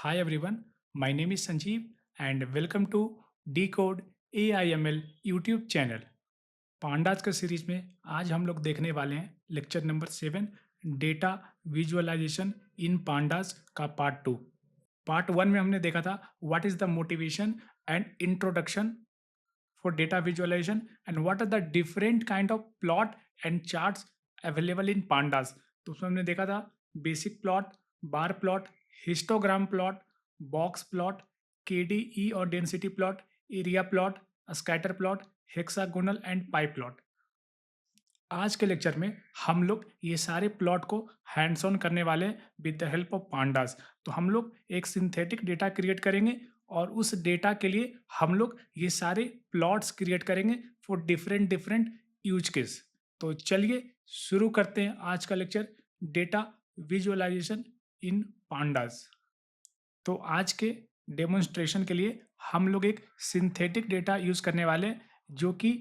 Hi everyone, my name is Sanjeev and welcome to Decode AIML YouTube channel. Pandas का series में आज हम लोग देखने वाले हैं लेक्चर नंबर 7 डेटा विजुअलाइजेशन इन पांडास का पार्ट 2। पार्ट 1 में हमने देखा था what is the motivation and introduction for data visualization and what are the different kind of plot and charts available in pandas। तो उसमें हमने देखा था basic plot, bar plot, histogram plot, box plot, KDE और density plot, area plot, scatter plot, hexagonal and pie plot. आज के lecture में हम लोग ये सारे प्लॉट को हैंड्स ऑन करने वाले हैं with the help of pandas. तो हम लोग एक सिंथेटिक डेटा क्रिएट करेंगे और उस डेटा के लिए हम लोग ये सारे प्लॉट्स क्रिएट करेंगे for different different use case. तो चलिए शुरू करते हैं आज का लेक्चर डेटा विजुअलाइजेशन इन पांडास। तो आज के डेमोन्स्ट्रेशन के लिए हम लोग एक सिंथेटिक डेटा यूज करने वाले हैं जो कि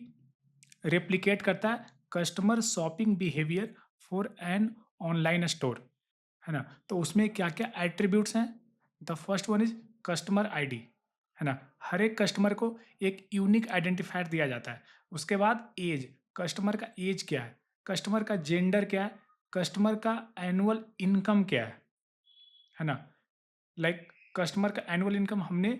रेप्लिकेट करता है customer shopping behaviour for an online store, है ना। तो उसमें क्या क्या एट्रीब्यूट्स हैं। The first one is customer ID, है ना। हर एक कस्टमर को एक यूनिक आइडेंटिफायर दिया जाता है। उसके बाद एज, कस्टमर का एज क्या है, कस्टमर का जेंडर क्या है, कस्टमर का एनुअल इनकम क्या है ना। लाइक कस्टमर का एनुअल इनकम हमने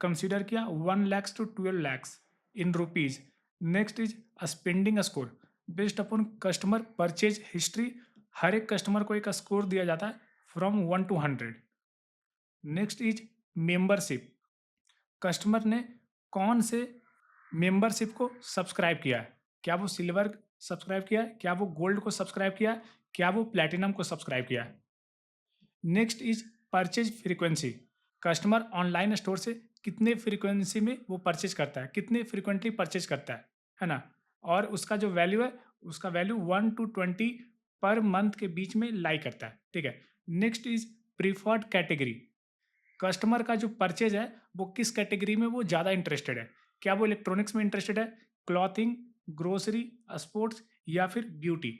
कंसिडर किया 1 lakhs to 12 lakhs in rupees. Next is spending score based upon customer purchase history. हर एक कस्टमर को एक स्कोर दिया जाता है from 1 to 100। Next is membership, customer ने कौन से मेंबरशिप को सब्सक्राइब किया है, क्या वो सिल्वर सब्सक्राइब किया है, क्या वो गोल्ड को सब्सक्राइब किया है, क्या वो प्लेटिनम को सब्सक्राइब किया है। Next is purchase frequency, customer online store से कितने फ्रीक्वेंसी में वो परचेज करता है, कितने फ्रीक्वेंटली परचेज करता है ना। और उसका जो वैल्यू है उसका वैल्यू 1 to 20 पर मंथ के बीच में लाई करता है, ठीक है। Next is preferred category, customer का जो परचेज है वो किस कैटेगरी में वो ज़्यादा इंटरेस्टेड है, क्या वो इलेक्ट्रॉनिक्स में इंटरेस्टेड है, क्लॉथिंग, ग्रोसरी, स्पोर्ट्स या फिर beauty.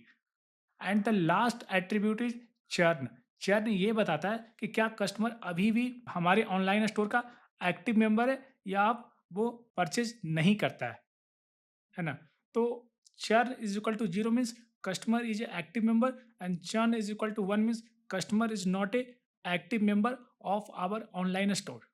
And the last attribute is churn, churn ये बताता है कि क्या कस्टमर अभी भी हमारे ऑनलाइन स्टोर का एक्टिव मेंबर है या आप वो परचेज नहीं करता है ना। तो churn is equal to 0 means customer is a active member and churn is equal to 1 means customer is not a active member of our online store.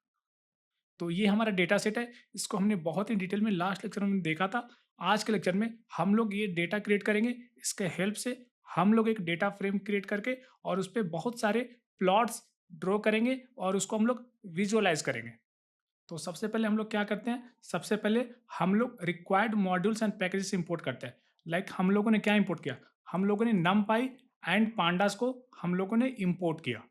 तो ये हमारा डेटा सेट है, इसको हमने बहुत ही डिटेल में लास्ट लेक्चर में देखा था। आज के लेक्चर में हम लोग ये डेटा क्रिएट करेंगे, इसके हेल्प से हम लोग एक डेटा फ्रेम क्रिएट करके और उस पर बहुत सारे प्लॉट्स ड्रॉ करेंगे और उसको हम लोग विजुअलाइज करेंगे। तो सबसे पहले हम लोग क्या करते हैं, सबसे पहले हम लोग required modules and packages import करते हैं। लाइक हम लोगों ने क्या इंपोर्ट किया, हम लोगों ने numpy एंड पांडास को हम लोगों ने इंपोर्ट किया।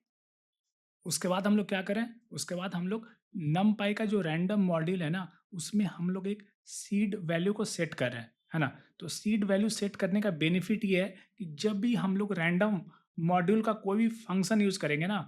उसके बाद हम लोग क्या करें, उसके बाद हम लोग numpy का जो रैंडम मॉड्यूल है ना उसमें हम लोग एक सीड वैल्यू को सेट कर रहे हैं, है ना। तो सीड वैल्यू सेट करने का बेनिफिट ये है कि जब भी हम लोग रैंडम मॉड्यूल का कोई भी फंक्शन यूज करेंगे ना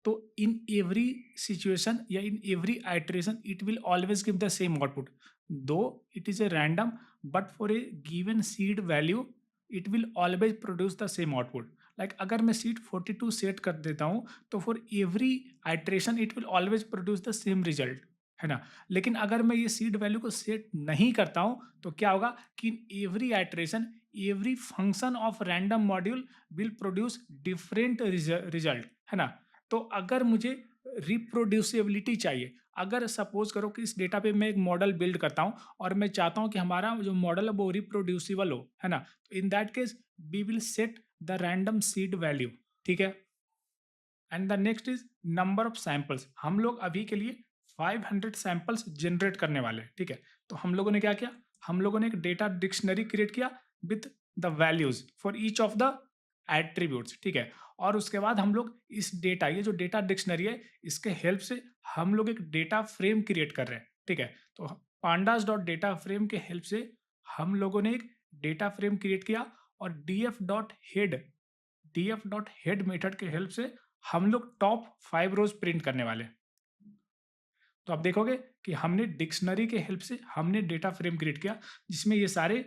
तो इन एवरी सिचुएशन या in every iteration it will always give the same output दो it is a random but for a given seed value it will always produce the same output. Like अगर मैं seed 42 set कर देता हूँ तो for every iteration it will always produce the same result, है ना। लेकिन अगर मैं ये सीड वैल्यू को सेट नहीं करता हूँ तो क्या होगा कि in every iteration every function of random module will produce different result, है ना। तो अगर मुझे रिप्रोड्यूसिबिलिटी चाहिए, अगर सपोज करो कि इस डेटा पे मैं एक मॉडल बिल्ड करता हूँ और मैं चाहता हूँ कि हमारा जो मॉडल है वो रिप्रोड्यूसिबल हो, है ना। In that case we will set the random seed value, ठीक है। And the next is number of samples, हम लोग अभी के लिए 500 सैंपल्स जनरेट करने वाले हैं, ठीक है। तो हम लोगों ने क्या किया, हम लोगों ने एक डेटा डिक्शनरी क्रिएट किया with the values for each of the attributes, ठीक है। और उसके बाद हम लोग इस डेटा, ये जो डेटा डिक्शनरी है इसके हेल्प से हम लोग एक डेटा फ्रेम क्रिएट कर रहे हैं, ठीक है। तो पांडास डॉट डेटा फ्रेम के हेल्प से हम लोगों ने एक डेटा फ्रेम क्रिएट किया और df.head मेथड के हेल्प से हम लोग टॉप 5 रोज प्रिंट करने वाले हैं। तो आप देखोगे कि हमने डिक्शनरी के हेल्प से हमने डेटा फ्रेम क्रिएट किया जिसमें ये सारे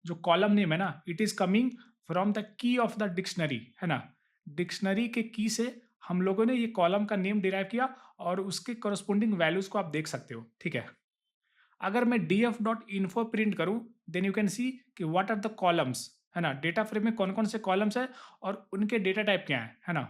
जो कॉलम नेम है ना it is coming from the key of the dictionary, है ना। डिक्शनरी के की से हम लोगों ने ये कॉलम का नेम डिराइव किया और उसके करस्पॉन्डिंग वैल्यूज को आप देख सकते हो, ठीक है। अगर मैं df.info प्रिंट करूं, देन यू कैन सी कि व्हाट आर द कॉलम्स, है ना, डेटा फ्रेम में कौन कौन से कॉलम्स है और उनके डेटा टाइप क्या है ना।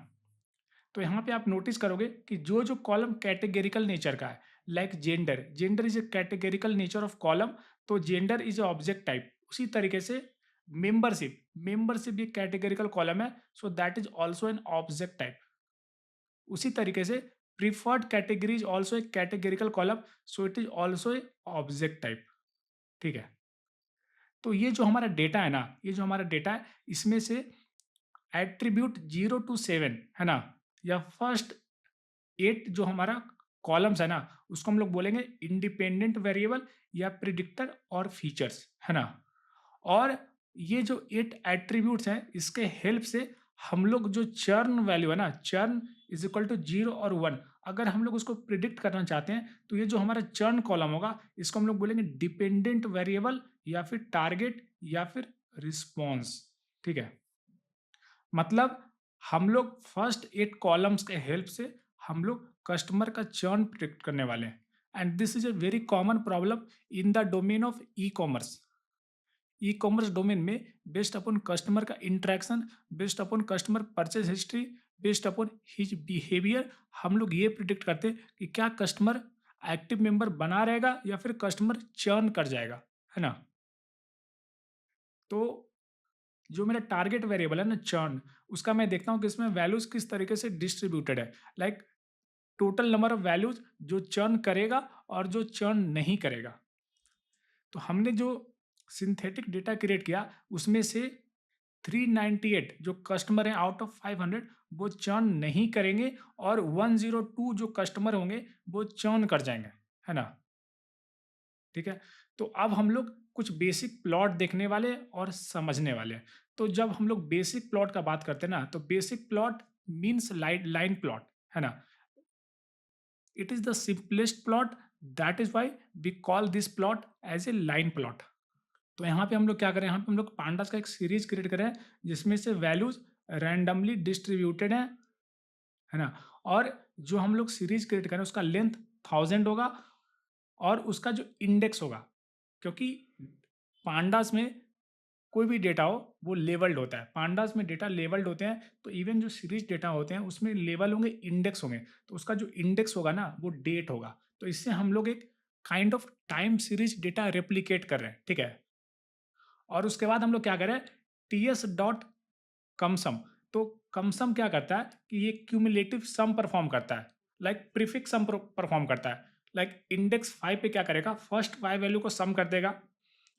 तो यहाँ पे आप नोटिस करोगे कि जो जो कॉलम कैटेगरिकल नेचर का है, like gender, gender is a categorical nature of column, तो gender is a object type. उसी तरीके से मेंबरशिप, मेंबरशिप भी कैटेगरिकल कॉलम है, so that is also an object type. उसी तरीके से preferred category is also a categorical column, so it is also a object type, ठीक है। तो ये जो हमारा डेटा है ना, ये जो हमारा डेटा है, इसमें से एट्रीब्यूट 0 to 7, है ना, या फर्स्ट 8 जो हमारा कॉलम्स है ना, उसको हम लोग बोलेंगे इंडिपेंडेंट वेरिएबल या प्रिडिक्टर और फीचर्स, है ना। और ये जो 8 एट्रीब्यूट्स हैं, इसके हेल्प से हम लोग जो चर्न वैल्यू है ना, चर्न इज इक्वल टू 0 और 1, अगर हम लोग उसको प्रिडिक्ट करना चाहते हैं, तो ये जो हमारा चर्न कॉलम होगा, इसको हम लोग बोलेंगे डिपेंडेंट वेरिएबल या फिर टारगेट या फिर रिस्पॉन्स, ठीक है। मतलब हम लोग फर्स्ट 8 कॉलम्स के हेल्प से हम लोग कस्टमर का चर्न प्रिडिक्ट करने वाले हैं। And this is a very common problem in the domain of e commerce. E commerce domain में बेस्ड अपॉन कस्टमर का interaction, based upon customer purchase history, based upon his behaviour, हम लोग ये predict करते हैं कि क्या कस्टमर एक्टिव मेंबर बना रहेगा या फिर कस्टमर चर्न कर जाएगा, है ना। तो जो मेरा टारगेट वेरिएबल है ना, चर्न, उसका मैं देखता हूँ कि इसमें वैल्यूज किस तरीके से डिस्ट्रीब्यूटेड है, like total number of values जो चर्न करेगा और जो चर्न नहीं करेगा। तो हमने जो सिंथेटिक डेटा क्रिएट किया, उसमें से 398 जो कस्टमर हैं आउट ऑफ 500 वो चर्न नहीं करेंगे, और 102 जो कस्टमर होंगे वो चर्न कर जाएंगे, है ना, ठीक है। तो अब हम लोग कुछ बेसिक प्लॉट देखने वाले हैं और समझने वाले हैं। तो जब हम लोग बेसिक प्लॉट का बात करते हैं ना, तो basic plot means line plot, है ना। It is the simplest plot, that is why we call this plot as a line plot. तो यहाँ पे हम लोग क्या करें, यहाँ पे हम लोग पांडास का एक सीरीज क्रिएट करें जिसमें से वैल्यूज रैंडमली डिस्ट्रीब्यूटेड है ना। और जो हम लोग सीरीज क्रिएट करें उसका लेंथ 1000 होगा और उसका जो इंडेक्स होगा, क्योंकि पांडास में कोई भी डेटा हो वो लेवल्ड होता है, पांडास में डेटा लेवल्ड होते हैं, तो इवन जो सीरीज डेटा होते हैं उसमें लेवल होंगे, इंडेक्स होंगे, तो उसका जो इंडेक्स होगा ना वो डेट होगा। तो इससे हम लोग एक kind of time series data replicate कर रहे हैं, ठीक है। और उसके बाद हम लोग क्या करें, टी एस डॉट कमसम। तो कमसम क्या करता है कि ये क्यूमुलेटिव सम परफॉर्म करता है, लाइक प्रीफिक्स सम परफॉर्म करता है। लाइक इंडेक्स 5 पे क्या करेगा, फर्स्ट 5 वैल्यू को सम कर देगा,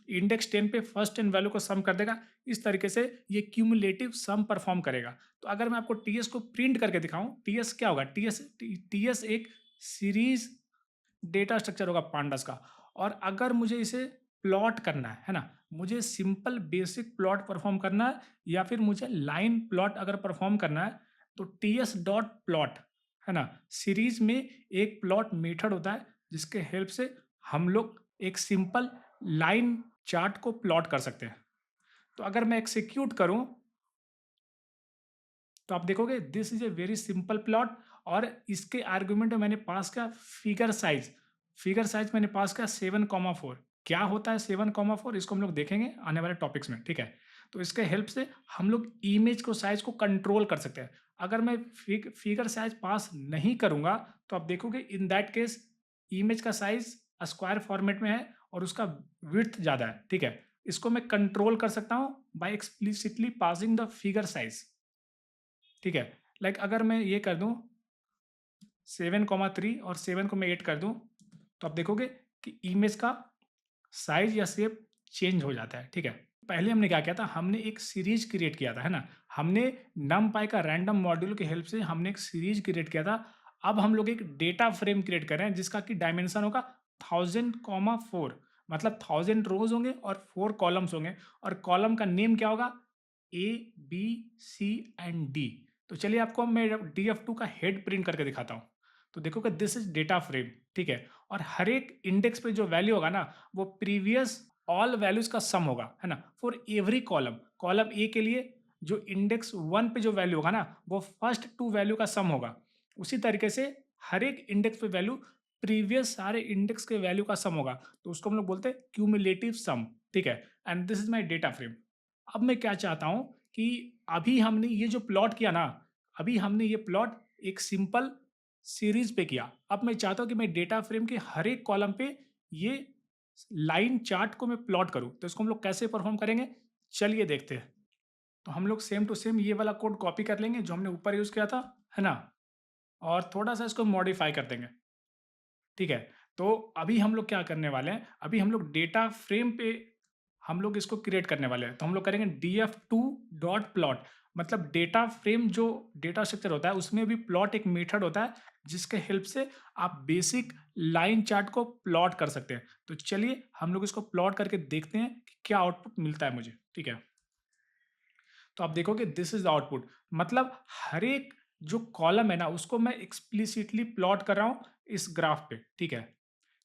इंडेक्स 10 पे फर्स्ट 10 वैल्यू को सम कर देगा। इस तरीके से ये क्यूमुलेटिव सम परफॉर्म करेगा। तो अगर मैं आपको टीएस को प्रिंट करके दिखाऊं, टीएस क्या होगा, टीएस एक सीरीज डेटा स्ट्रक्चर होगा पांडास का। और अगर मुझे इसे प्लॉट करना है ना, मुझे सिंपल बेसिक प्लॉट परफॉर्म करना है या फिर मुझे लाइन प्लॉट अगर परफॉर्म करना है, तो टी एस डॉट प्लॉट, है ना, सीरीज में एक प्लॉट मेथड होता है जिसके हेल्प से हम लोग एक सिंपल लाइन चार्ट को प्लॉट कर सकते हैं। तो अगर मैं एक्सिक्यूट करूं, तो आप देखोगे this is a very simple plot. और इसके आर्गुमेंट में मैंने पास किया फिगर साइज, फिगर साइज मैंने पास किया 7,4। क्या होता है 7,4, इसको हम लोग देखेंगे आने वाले टॉपिक्स में, ठीक है। तो इसके हेल्प से हम लोग इमेज को साइज को कंट्रोल कर सकते हैं। अगर मैं फिगर साइज पास नहीं करूंगा, तो आप देखोगे इन दैट केस इमेज का साइज स्क्वायर फॉर्मेट में है और उसका विड्थ ज़्यादा है, ठीक है। इसको मैं कंट्रोल कर सकता हूँ by explicitly passing the figure size, ठीक है। लाइक अगर मैं ये कर दूं 7,3 और 7 को मैं 8 कर दूं, तो आप देखोगे कि इमेज का साइज या शेप चेंज हो जाता है, ठीक है। पहले हमने क्या किया था, हमने एक सीरीज क्रिएट किया था, है ना, हमने numpy का रैंडम मॉड्यूल की हेल्प से हमने एक सीरीज क्रिएट किया था। अब हम लोग एक डेटा फ्रेम क्रिएट कर रहे हैं जिसका कि डायमेंशन होगा 1000,4, मतलब 1000 रोज होंगे और 4 कॉलम्स होंगे, और कॉलम का नेम क्या होगा, A B C and D. तो चलिए आपको मैं DF2 का हेड प्रिंट करके दिखाता हूँ। तो देखो कि दिस इज डेटा फ्रेम, ठीक है। और हर एक इंडेक्स पे जो वैल्यू होगा ना, वो प्रीवियस ऑल वैल्यूज का सम होगा, है ना, for every column. Column A के लिए जो इंडेक्स 1 पे जो वैल्यू होगा ना, वो फर्स्ट 2 वैल्यू का सम होगा। उसी तरीके से हर एक इंडेक्स पे वैल्यू प्रीवियस सारे इंडेक्स के वैल्यू का सम होगा। तो उसको हम लोग बोलते हैं क्यूमुलेटिव सम, ठीक है? And this is my data frame. अब मैं क्या चाहता हूँ कि अभी हमने ये जो प्लॉट किया ना, अभी हमने ये प्लॉट एक सिंपल सीरीज़ पे किया। अब मैं चाहता हूँ कि मैं डेटा फ्रेम के हर एक कॉलम पे ये लाइन चार्ट को मैं प्लॉट करूँ। तो इसको हम लोग कैसे परफ़ॉर्म करेंगे? चलिए देखते हैं। तो हम लोग सेम टू सेम ये वाला कोड कॉपी कर लेंगे जो हमने ऊपर यूज़ किया था, है ना? और थोड़ा-सा इसको मॉडिफ़ाई कर देंगे, ठीक है? तो अभी हम लोग क्या करने वाले हैं, अभी हम लोग डेटा फ्रेम पे हम लोग इसको क्रिएट करने वाले हैं। तो हम लोग करेंगे df2 डॉट प्लॉट, मतलब डेटा फ्रेम जो डेटा स्ट्रक्चर होता है उसमें भी प्लॉट एक मेथड होता है जिसके हेल्प से आप बेसिक लाइन चार्ट को प्लॉट कर सकते हैं। तो चलिए हम लोग इसको प्लॉट करके देखते हैं कि क्या आउटपुट मिलता है मुझे, ठीक है? तो आप देखोगे दिस इज द आउटपुट, मतलब हर एक जो कॉलम है ना उसको मैं एक्सप्लिसिटली प्लॉट कर रहा हूँ इस ग्राफ पे, ठीक है?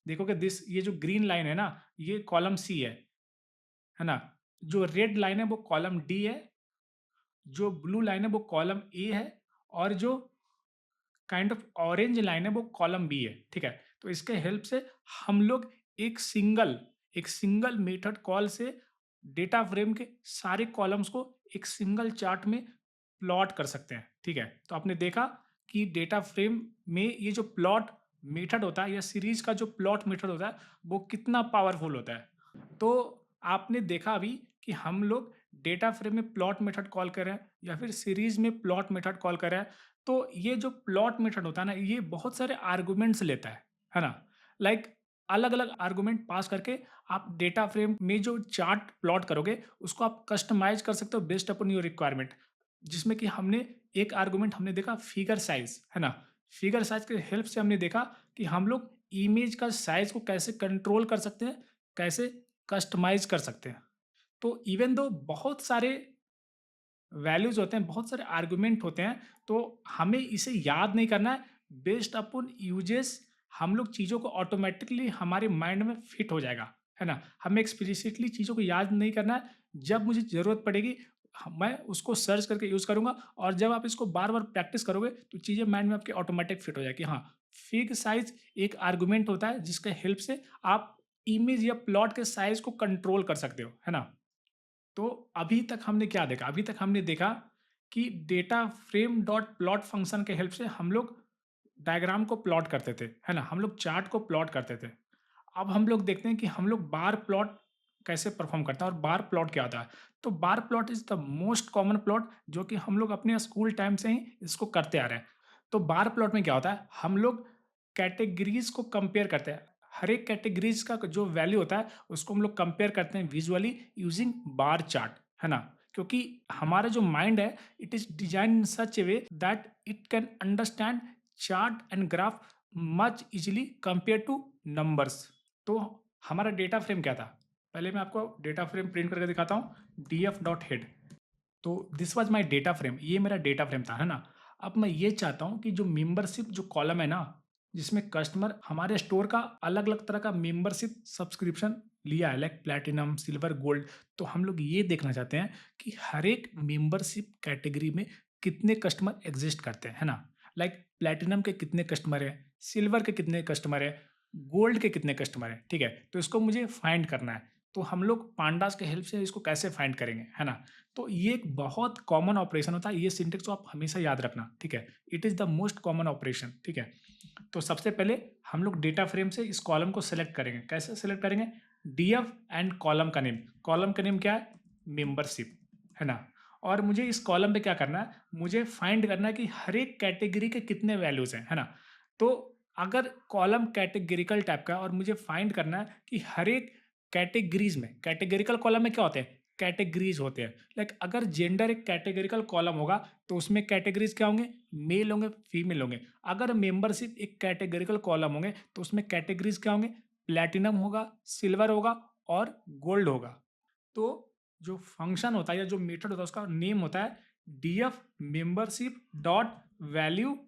देखोगे दिस ये जो ग्रीन लाइन है ना, ये कॉलम सी है ना? जो रेड लाइन है वो कॉलम डी है, जो ब्लू लाइन है वो कॉलम ए है, और जो काइंड ऑफ ऑरेंज लाइन है वो कॉलम बी है, ठीक है? तो इसके हेल्प से हम लोग एक सिंगल मेथड कॉल से डेटा फ्रेम के सारे कॉलम्स को एक सिंगल चार्ट में प्लॉट कर सकते हैं, ठीक है? तो आपने देखा कि डेटा फ्रेम में ये जो प्लॉट मेथड होता है या सीरीज का जो प्लॉट मेथड होता है वो कितना पावरफुल होता है। तो आपने देखा अभी कि हम लोग डेटा फ्रेम में प्लॉट मेथड कॉल कर रहे हैं या फिर सीरीज में प्लॉट मेथड कॉल कर रहे हैं। तो ये जो प्लॉट मेथड होता है ना, ये बहुत सारे आर्गुमेंट्स लेता है ना? लाइक अलग-अलग आर्गुमेंट पास करके आप डेटा फ्रेम में जो चार्ट प्लॉट करोगे, उसको आप कस्टमाइज़ कर सकते हो बेस्ड अपॉन योर रिक्वायरमेंट। जिसमें कि हमने एक आर्गुमेंट हमने देखा फिगर साइज़, है ना? फिगर साइज़ के हेल्प से हमने देखा कि हम लोग इमेज का साइज़ को कैसे कंट्रोल कर सकते हैं, कैसे कस्टमाइज़ कर सकते हैं। तो इवन दो बहुत सारे वैल्यूज़ होते हैं, बहुत सारे आर्गुमेंट होते हैं, तो हमें इसे याद नहीं करना है, बेस्ड अपॉन यूजेस हम लोग चीज़ों को ऑटोमैटिकली हमारे माइंड में फिट हो जाएगा, है ना? हमें एक्सप्लिसिटली चीज़ों को याद नहीं करना है, जब मुझे ज़रूरत पड़ेगी मैं उसको सर्च करके यूज़ करूँगा, और जब आप इसको बार-बार प्रैक्टिस करोगे तो चीज़ें माइंड में आपके ऑटोमैटिक फिट हो जाएगी। हाँ, फिग साइज़ एक आर्गुमेंट होता है जिसके हेल्प से आप इमेज या प्लॉट के साइज़ को कंट्रोल कर सकते हो, है ना? तो अभी तक हमने क्या देखा? अभी तक हमने देखा कि data frame dot plot function के हेल्प से हम लोग डायग्राम को प्लॉट करते थे, है ना? हम लोग चार्ट को प्लॉट करते थे। अब हम लोग देखते हैं कि हम लोग बार प्लॉट कैसे परफॉर्म करते हैं और बार प्लॉट क्या होता है। तो bar plot is the most common plot जो कि हम लोग अपने स्कूल टाइम से ही इसको करते आ रहे हैं। तो बार प्लॉट में क्या होता है, हम लोग कैटेगरीज़ को कंपेयर करते हैं। हर एक कैटेगरीज़ का जो वैल्यू होता है उसको हम लोग कंपेयर करते हैं विजुअली यूजिंग बार चार्ट, है ना? क्योंकि हमारा जो माइंड है it is designed in such a way that it can understand chart and graph much easily compare to numbers. तो हमारा डेटा फ्रेम क्या था? पहले मैं आपको डेटा फ्रेम प्रिंट करके दिखाता हूँ, df.head। तो this was my data frame, ये मेरा डेटा फ्रेम था, है ना? अब मैं ये चाहता हूँ कि जो मेंबरशिप जो कॉलम है ना, जिसमें कस्टमर हमारे स्टोर का अलग-अलग तरह का मेंबरशिप सब्सक्रिप्शन लिया है, लाइक प्लैटिनम, सिल्वर, गोल्ड। तो हम लोग ये देखना चाहते हैं कि हर एक मेंबरशिप कैटेगरी में कितने कस्टमर एग्ज़िस्ट करते हैं, है ना? लाइक प्लैटिनम के कितने कस्टमर हैं, सिल्वर के कितने कस्टमर हैं, गोल्ड के कितने कस्टमर हैं, ठीक है? तो इसको मुझे फाइंड करना है। तो हम लोग पांडास के हेल्प से इसको कैसे फाइंड करेंगे, है ना? तो ये एक बहुत कॉमन ऑपरेशन होता है, ये सिंटेक्स को आप हमेशा याद रखना, ठीक है? It is the most common operation, ठीक है? तो सबसे पहले हम लोग डेटा फ्रेम से इस कॉलम को सेलेक्ट करेंगे। कैसे सेलेक्ट करेंगे? डीएफ एंड कॉलम का नेम। कॉलम का नेम क्या है? मेंबरशिप, है ना? और मुझे इस कॉलम पे क्या करना है? मुझे फाइंड करना है कि हर एक कैटेगरी के कितने वैल्यूज़ हैं, है ना? तो अगर कॉलम कैटेगरिकल टाइप का है और मुझे फाइंड करना है कि हर एक कैटेगरीज़ में, कैटेगरिकल कॉलम में क्या होते हैं? कैटेगरीज़ होते हैं। लाइक अगर जेंडर एक कैटेगरिकल कॉलम होगा तो उसमें कैटेगरीज़ क्या होंगे? मेल होंगे, फीमेल होंगे। अगर मेंबरशिप एक कैटेगरिकल कॉलम होंगे तो उसमें कैटेगरीज़ क्या होंगे? प्लैटिनम होगा, सिल्वर होगा और गोल्ड होगा। तो जो फंक्शन होता है या जो मेथड होता है उसका नेम होता है DF membership dot value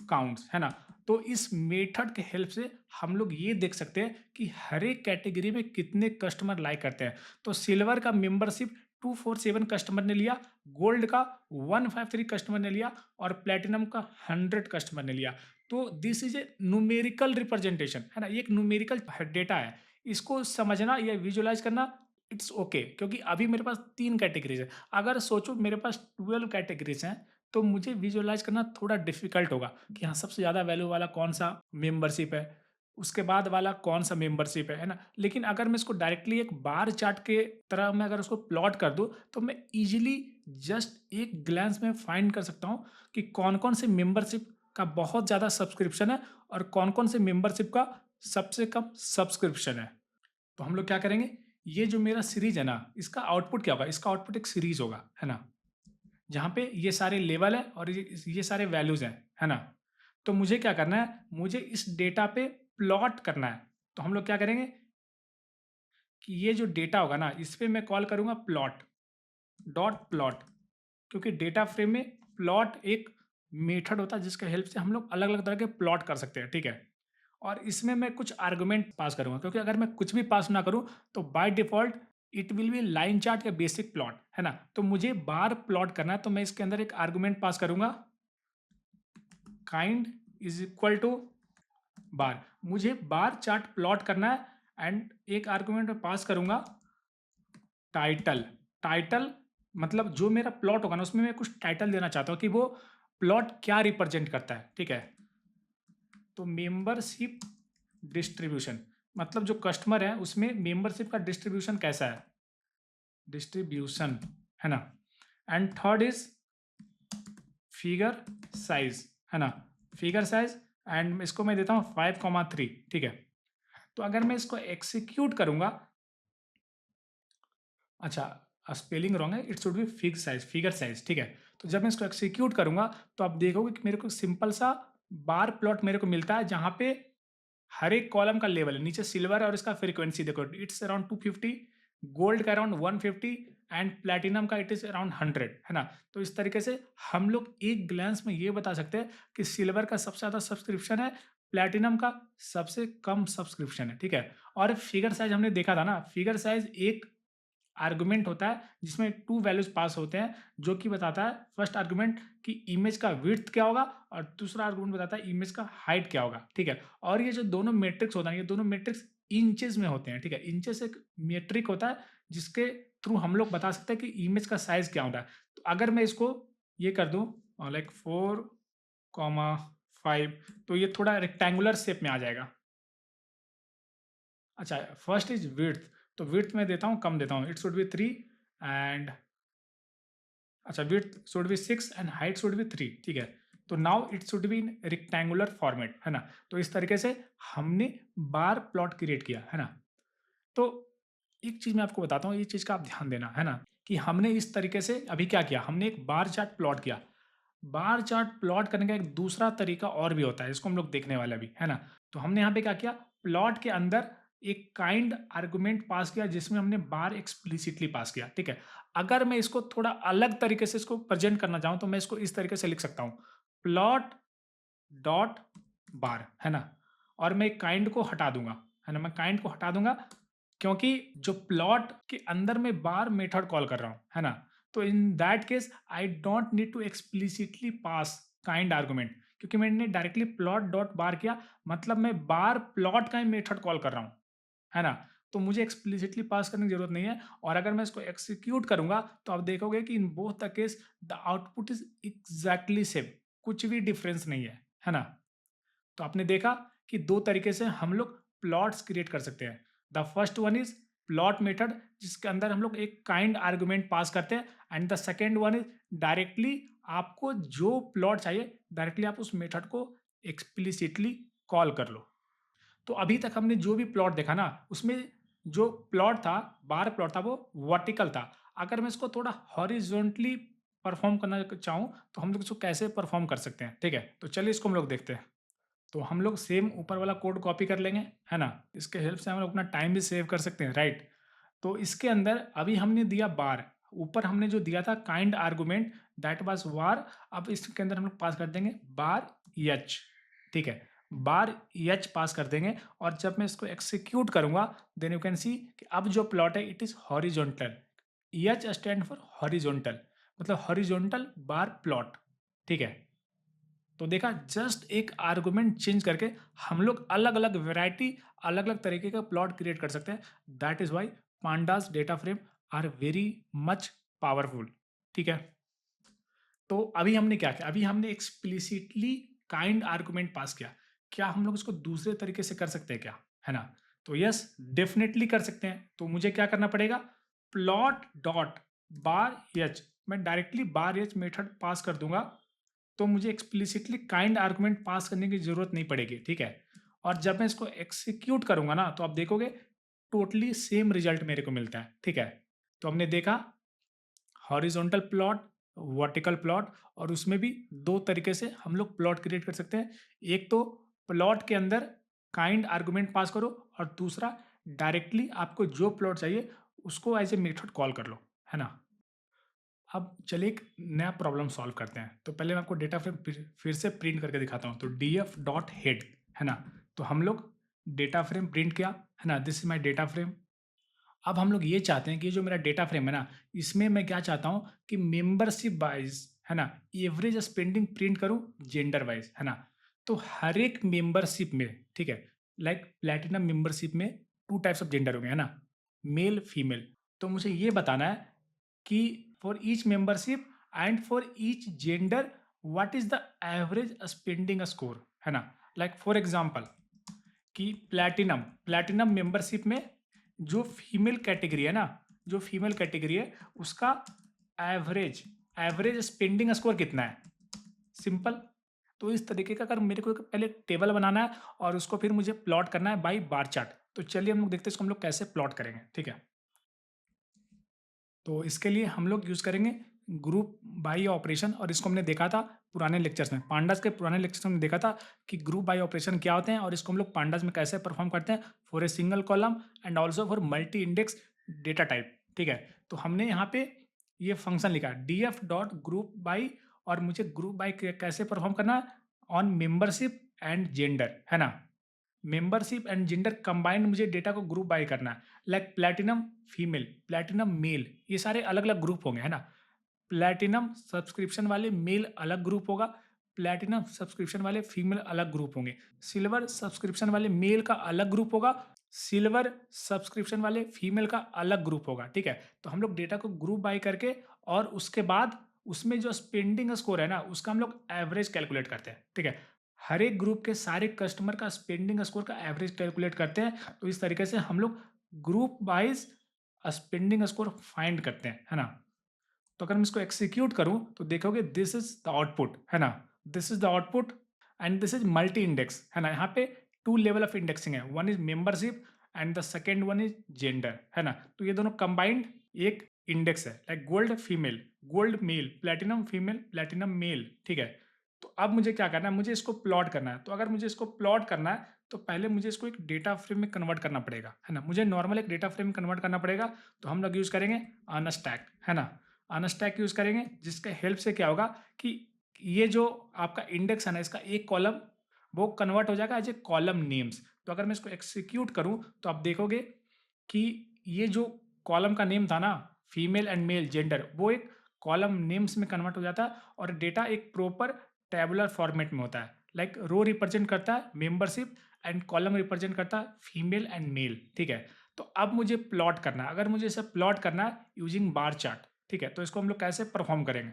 counts, है ना? तो इस मेथड के हेल्प से हम लोग ये देख सकते हैं कि हर एक कैटेगरी में कितने कस्टमर लाइक करते हैं। तो सिल्वर का मेंबरशिप 247 कस्टमर ने लिया, गोल्ड का 153 कस्टमर ने लिया और प्लेटिनम का 100 कस्टमर ने लिया। तो this is a numerical representation, है ना, ये एक न्यूमेरिकल डेटा है। इसको समझना या विजुअलाइज करना इट्स ओके क्योंकि अभी मेरे पास 3 कैटेगरीज है। अगर सोचो मेरे पास 12 कैटेगरीज हैं तो मुझे विजुअलाइज करना थोड़ा डिफिकल्ट होगा कि हाँ सबसे ज़्यादा वैल्यू वाला कौन सा मेंबरशिप है, उसके बाद वाला कौन सा मेंबरशिप है ना। लेकिन अगर मैं इसको डायरेक्टली एक बार चार्ट के तरह मैं अगर उसको प्लॉट कर दूं तो मैं इजीली जस्ट एक ग्लैंस में फाइंड कर सकता हूं कि कौन कौन से मेंबरशिप का बहुत ज़्यादा सब्सक्रिप्शन है और कौन कौन से मेंबरशिप का सबसे कम सब्सक्रिप्शन है। तो हम लोग क्या करेंगे, ये जो मेरा सीरीज है ना इसका आउटपुट क्या होगा, इसका आउटपुट एक सीरीज होगा, है ना, जहाँ पे ये सारे लेवल है और ये सारे वैल्यूज हैं, है ना। तो मुझे क्या करना है, मुझे इस डेटा पे प्लॉट करना है। तो हम लोग क्या करेंगे कि ये जो डेटा होगा ना इस पे मैं कॉल करूंगा प्लॉट डॉट प्लॉट, क्योंकि डेटा फ्रेम में प्लॉट एक मेथड होता है जिसके हेल्प से हम लोग अलग अलग तरह के प्लॉट कर सकते हैं, ठीक है। और इसमें मैं कुछ आर्गुमेंट पास करूंगा क्योंकि अगर मैं कुछ भी पास ना करूं तो by default it will B line chart या बेसिक प्लॉट, है ना। तो मुझे बार प्लॉट करना है तो मैं इसके अंदर एक आर्गुमेंट पास करूंगा, काइंड इज इक्वल टू बार। मुझे बार चार्ट प्लॉट करना है एंड एक आर्गुमेंट में पास करूंगा टाइटल। टाइटल मतलब जो मेरा प्लॉट होगा ना उसमें मैं कुछ टाइटल देना चाहता हूँ कि वो प्लॉट क्या रिप्रेजेंट करता है, ठीक है। तो मेंबरशिप डिस्ट्रीब्यूशन मतलब जो कस्टमर है उसमें मेंबरशिप का डिस्ट्रीब्यूशन कैसा है, डिस्ट्रीब्यूशन, है ना। And third is figure size, है ना, फिगर साइज एंड इसको मैं देता हूँ 5,3, ठीक है। तो अगर मैं इसको एक्सिक्यूट करूंगा, अच्छा स्पेलिंग रॉन्ग है, it should be fig size, figure size, ठीक है। तो जब मैं इसको एक्सिक्यूट करूंगा तो आप देखोगे कि मेरे को सिंपल सा बार प्लॉट मेरे को मिलता है जहां पे हर एक कॉलम का लेवल है, नीचे सिल्वर और इसका फ्रीक्वेंसी देखो इट्स अराउंड 250, गोल्ड का अराउंड 150 एंड प्लेटिनम का इट इज अराउंड 100, है ना। तो इस तरीके से हम लोग एक ग्लांस में ये बता सकते हैं कि सिल्वर का सबसे ज़्यादा सब्सक्रिप्शन है, प्लेटिनम का सबसे कम सब्सक्रिप्शन है, ठीक है। और फिगर साइज हमने देखा था ना, फिगर साइज एक आर्गुमेंट होता है जिसमें 2 वैल्यूज पास होते हैं जो कि बताता है फर्स्ट आर्गुमेंट कि इमेज का विड्थ क्या होगा और दूसरा आर्गुमेंट बताता है इमेज का हाइट क्या होगा, ठीक है। और ये जो दोनों मैट्रिक्स होता है ये दोनों मैट्रिक्स इंचेस में होते हैं, ठीक है। इंचेस एक मेट्रिक होता है जिसके थ्रू हम लोग बता सकते हैं कि इमेज का साइज क्या होता है। तो अगर मैं इसको ये कर दूं लाइक 4,5 तो ये थोड़ा रेक्टेंगुलर शेप में आ जाएगा। अच्छा फर्स्ट इज विड्थ, तो विड्थ में देता हूँ कम देता हूँ, इट शुड बी 3 एंड अच्छा width should be 6 and height should be 3, ठीक है। तो now it should be in rectangular format, है ना। तो इस तरीके से हमने बार प्लॉट क्रिएट किया, है ना। तो एक चीज मैं आपको बताता हूँ, ये चीज का आप ध्यान देना, है ना, कि हमने इस तरीके से अभी क्या किया, हमने एक बार चार्ट प्लॉट किया। बार चार्ट प्लॉट करने का एक दूसरा तरीका और भी होता है, इसको हम लोग देखने वाले अभी, है ना। तो हमने यहाँ पे क्या किया, प्लॉट के अंदर एक काइंड आर्गुमेंट पास किया जिसमें हमने बार एक्सप्लिसिटली पास किया, ठीक है। अगर मैं इसको थोड़ा अलग तरीके से इसको प्रेजेंट करना चाहूँ तो मैं इसको इस तरीके से लिख सकता हूँ, प्लॉट डॉट बार, है ना। और मैं काइंड को हटा दूंगा, है ना, मैं काइंड को हटा दूंगा क्योंकि जो प्लॉट के अंदर मैं बार मेथड कॉल कर रहा हूँ, है ना। तो in that case I don't need to explicitly pass kind argument, क्योंकि मैंने डायरेक्टली प्लॉट डॉट बार किया मतलब मैं बार प्लॉट का ही मेथड कॉल कर रहा हूँ, है ना। तो मुझे एक्सप्लिसिटली पास करने की जरूरत नहीं है। और अगर मैं इसको एक्सिक्यूट करूंगा तो आप देखोगे कि in both the case the output is exactly same, कुछ भी डिफरेंस नहीं है ना। तो आपने देखा कि दो तरीके से हम लोग प्लॉट्स क्रिएट कर सकते हैं। The first one is plot method जिसके अंदर हम लोग एक काइंड आर्गुमेंट पास करते हैं and the second one is directly आपको जो प्लॉट चाहिए डायरेक्टली आप उस मेथड को एक्सप्लिसिटली कॉल कर लो। तो अभी तक हमने जो भी प्लॉट देखा ना उसमें जो प्लॉट था, बार प्लॉट था, वो वर्टिकल था। अगर मैं इसको थोड़ा हॉरिजॉन्टली परफॉर्म करना चाहूँ तो हम लोग इसको कैसे परफॉर्म कर सकते हैं, ठीक है। तो चलिए इसको हम लोग देखते हैं। तो हम लोग सेम ऊपर वाला कोड कॉपी कर लेंगे, है ना। इसके हेल्प से हम लोग अपना टाइम भी सेव कर सकते हैं, राइट। तो इसके अंदर अभी हमने दिया बार, ऊपर हमने जो दिया था काइंड आर्गुमेंट दैट वाज वार। अब इसके अंदर हम लोग पास कर देंगे बार एच, ठीक है, बार एच पास कर देंगे। और जब मैं इसको एक्सिक्यूट करूंगा देन यू कैन सी कि अब जो प्लॉट है it is horizontal, H stand for horizontal, मतलब हॉरिजॉन्टल बार प्लॉट, ठीक है। तो देखा, जस्ट एक आर्गुमेंट चेंज करके हम लोग अलग अलग वेराइटी, अलग अलग तरीके का प्लॉट क्रिएट कर सकते हैं। That is why pandas data frame are very much powerful, ठीक है। तो अभी हमने क्या किया, अभी हमने एक्सप्लिसिटली काइंड आर्गुमेंट पास किया। क्या हम लोग इसको दूसरे तरीके से कर सकते हैं क्या, है ना? तो यस, डेफिनेटली कर सकते हैं। तो मुझे क्या करना पड़ेगा, प्लॉट डॉट बार एच, मैं डायरेक्टली बार एच मेथड पास कर दूंगा, तो मुझे एक्सप्लिसिटली काइंड आर्गुमेंट पास करने की जरूरत नहीं पड़ेगी, ठीक है। और जब मैं इसको एक्सिक्यूट करूंगा ना, तो आप देखोगे टोटली सेम रिजल्ट मेरे को मिलता है, ठीक है। तो हमने देखा हॉरिजॉन्टल प्लॉट, वर्टिकल प्लॉट, और उसमें भी दो तरीके से हम लोग प्लॉट क्रिएट कर सकते हैं। एक तो प्लॉट के अंदर काइंड आर्गुमेंट पास करो, और दूसरा डायरेक्टली आपको जो प्लॉट चाहिए उसको एज ए मेथड कॉल कर लो, है ना। अब चलिए एक नया प्रॉब्लम सॉल्व करते हैं। तो पहले मैं आपको डेटा फ्रेम फिर से प्रिंट करके दिखाता हूँ। तो डी एफ डॉट हेड, है ना। तो हम लोग डेटा फ्रेम प्रिंट किया, है ना, this is my data frame. अब हम लोग ये चाहते हैं कि जो मेरा डेटा फ्रेम है ना, इसमें मैं क्या चाहता हूँ कि मेंबरशिप वाइज, है ना, एवरेज स्पेंडिंग प्रिंट करूँ जेंडर वाइज, है ना। तो हर एक मेंबरशिप में, ठीक है, लाइक प्लेटिनम मेंबरशिप में टू टाइप्स ऑफ जेंडर होंगे, है ना, मेल फीमेल। तो मुझे ये बताना है कि for each membership and for each gender what is the average spending score, है ना। लाइक फॉर एग्जांपल कि प्लैटिनम प्लैटिनम मेंबरशिप में जो फीमेल कैटेगरी है ना, जो फीमेल कैटेगरी है उसका एवरेज एवरेज स्पेंडिंग स्कोर कितना है, सिंपल। तो इस तरीके का अगर मेरे को पहले टेबल बनाना है और उसको फिर मुझे प्लॉट करना है बाय बार चार्ट। तो चलिए हम लोग देखते हैं इसको हम लोग कैसे प्लॉट करेंगे, ठीक है। तो इसके लिए हम लोग यूज़ करेंगे ग्रुप बाई ऑपरेशन, और इसको हमने देखा था पुराने लेक्चर्स में, पांडास के पुराने लेक्चर्स में देखा था कि ग्रुप बाई ऑपरेशन क्या होते हैं, और इसको हम लोग पांडास में कैसे परफॉर्म करते हैं for a single column and also for multi index data type, ठीक है। तो हमने यहाँ पे ये फंक्शन लिखा D F dot group by, और मुझे ग्रुप बाई कैसे परफॉर्म करना है ऑन मेंबरशिप एंड जेंडर, है ना। मेंबरशिप एंड जेंडर कंबाइंड मुझे डेटा को ग्रुप बाय करना है, like platinum female, platinum male, ये सारे अलग अलग ग्रुप होंगे, है ना। प्लैटिनम सब्सक्रिप्शन वाले मेल अलग ग्रुप होगा, प्लैटिनम सब्सक्रिप्शन वाले फीमेल अलग ग्रुप होंगे, सिल्वर सब्सक्रिप्शन वाले मेल का अलग ग्रुप होगा, सिल्वर सब्सक्रिप्शन वाले फीमेल का अलग ग्रुप होगा, ठीक है। तो हम लोग डेटा को ग्रुप बाय करके और उसके बाद उसमें जो स्पेंडिंग स्कोर है ना, उसका हम लोग एवरेज कैलकुलेट करते हैं, ठीक है। हर एक ग्रुप के सारे कस्टमर का स्पेंडिंग स्कोर का एवरेज कैलकुलेट करते हैं। तो इस तरीके से हम लोग group wise spending score find करते हैं, है ना। तो अगर मैं इसको एक्सिक्यूट करूं तो देखोगे दिस इज द आउटपुट, है ना, this is the output and this is multi index, है ना। यहाँ पे टू लेवल ऑफ इंडेक्सिंग है, one is membership and the second one is gender, है ना। तो ये दोनों कंबाइंड एक इंडेक्स है, like gold female, gold male, platinum female, platinum male, ठीक है। तो अब मुझे क्या करना है, मुझे इसको प्लॉट करना है। तो अगर मुझे इसको प्लॉट करना है तो पहले मुझे इसको एक डेटा फ्रेम में कन्वर्ट करना पड़ेगा, है ना। मुझे नॉर्मल एक डेटा फ्रेम में कन्वर्ट करना पड़ेगा। तो हम लोग यूज़ करेंगे अनस्टैक, है ना, अनस्टैक यूज़ करेंगे, जिसके हेल्प से क्या होगा कि ये जो आपका इंडेक्स है ना, इसका एक कॉलम वो कन्वर्ट हो जाएगा एज ए कॉलम नेम्स। तो अगर मैं इसको एक्सिक्यूट करूं तो आप देखोगे कि ये जो कॉलम का नेम था ना, फीमेल एंड मेल जेंडर, वो एक कॉलम नेम्स में कन्वर्ट हो जाता है, और डेटा एक प्रॉपर टेबुलर फॉर्मेट में होता है। लाइक रो रिप्रेजेंट करता है मेंबरशिप एंड कॉलम रिप्रेजेंट करता है फीमेल एंड मेल, ठीक है। तो अब मुझे प्लॉट करना है, अगर मुझे इसे प्लॉट करना है यूजिंग बार चार्ट, ठीक है। तो इसको हम लोग कैसे परफॉर्म करेंगे,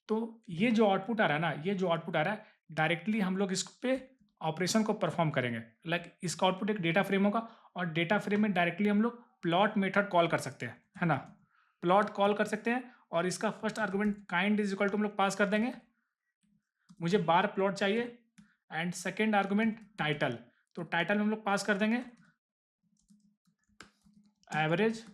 तो ये जो आउटपुट आ रहा है ना, ये जो आउटपुट आ रहा है डायरेक्टली हम लोग इस पे ऑपरेशन को परफॉर्म करेंगे। लाइक इसका आउटपुट एक डेटा फ्रेम होगा, और डेटा फ्रेम में डायरेक्टली हम लोग प्लॉट मेथड कॉल कर सकते हैं, है ना, प्लॉट कॉल कर सकते हैं। और इसका first argument kind is equal to हम लोग पास कर देंगे, मुझे बार प्लॉट चाहिए, एंड सेकेंड आर्गुमेंट टाइटल, तो टाइटल में हम लोग पास कर देंगे एवरेज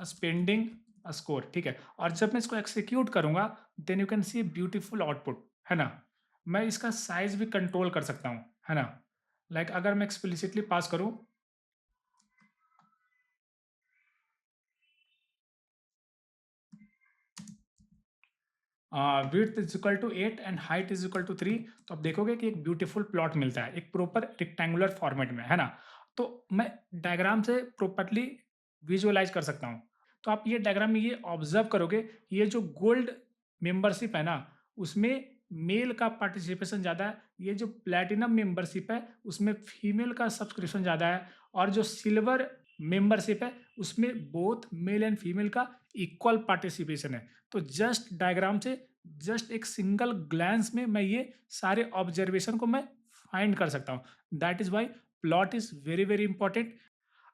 स्पेंडिंग स्कोर, ठीक है। और जब मैं इसको एक्सिक्यूट करूंगा then you can see beautiful output, है ना। मैं इसका साइज भी कंट्रोल कर सकता हूं, है ना। लाइक अगर मैं एक्सप्लिसिटली पास करूं width is equal to 8 and height is equal to 3, तो आप देखोगे कि एक ब्यूटीफुल प्लॉट मिलता है एक प्रॉपर रेक्टेंगुलर फॉर्मेट में, है ना। तो मैं डायग्राम से प्रॉपरली विजुअलाइज कर सकता हूँ। तो आप ये डायग्राम में ये ऑब्जर्व करोगे, ये जो गोल्ड मेंबरशिप है ना, उसमें मेल का पार्टिसिपेशन ज़्यादा है। ये जो प्लैटिनम मेंबरशिप है, उसमें फीमेल का सब्सक्रिप्शन ज़्यादा है। और जो सिल्वर मेंबरशिप है, उसमें बोथ मेल एंड फीमेल का इक्वल पार्टिसिपेशन है। तो जस्ट डायग्राम से, जस्ट एक सिंगल ग्लैंस में मैं ये सारे ऑब्जर्वेशन को मैं फाइंड कर सकता हूँ। That is why plot is very very important.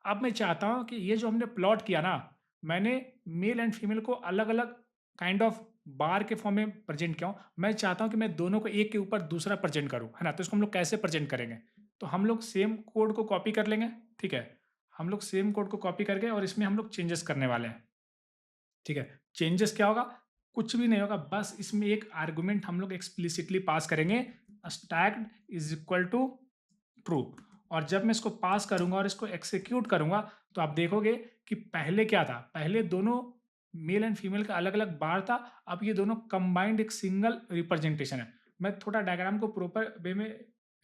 अब मैं चाहता हूँ कि ये जो हमने प्लॉट किया ना, मैंने मेल एंड फीमेल को अलग अलग काइंड ऑफ बार के फॉर्म में प्रेजेंट किया हूँ। मैं चाहता हूँ कि मैं दोनों को एक के ऊपर दूसरा प्रेजेंट करूँ, है ना। तो इसको हम लोग कैसे प्रेजेंट करेंगे? तो हम लोग सेम कोड को कॉपी कर लेंगे, ठीक है। हम लोग सेम कोड को कॉपी करके और इसमें हम लोग चेंजेस करने वाले हैं, ठीक है। चेंजेस क्या होगा? कुछ भी नहीं होगा, बस इसमें एक आर्गुमेंट हम लोग एक्सप्लिसिटली पास करेंगे, stacked is equal to true. और जब मैं इसको पास करूंगा और इसको एक्सिक्यूट करूंगा, तो आप देखोगे कि पहले क्या था, पहले दोनों मेल एंड फीमेल का अलग अलग बार था, अब ये दोनों कंबाइंड एक सिंगल रिप्रेजेंटेशन है। मैं थोड़ा डायग्राम को प्रॉपर वे में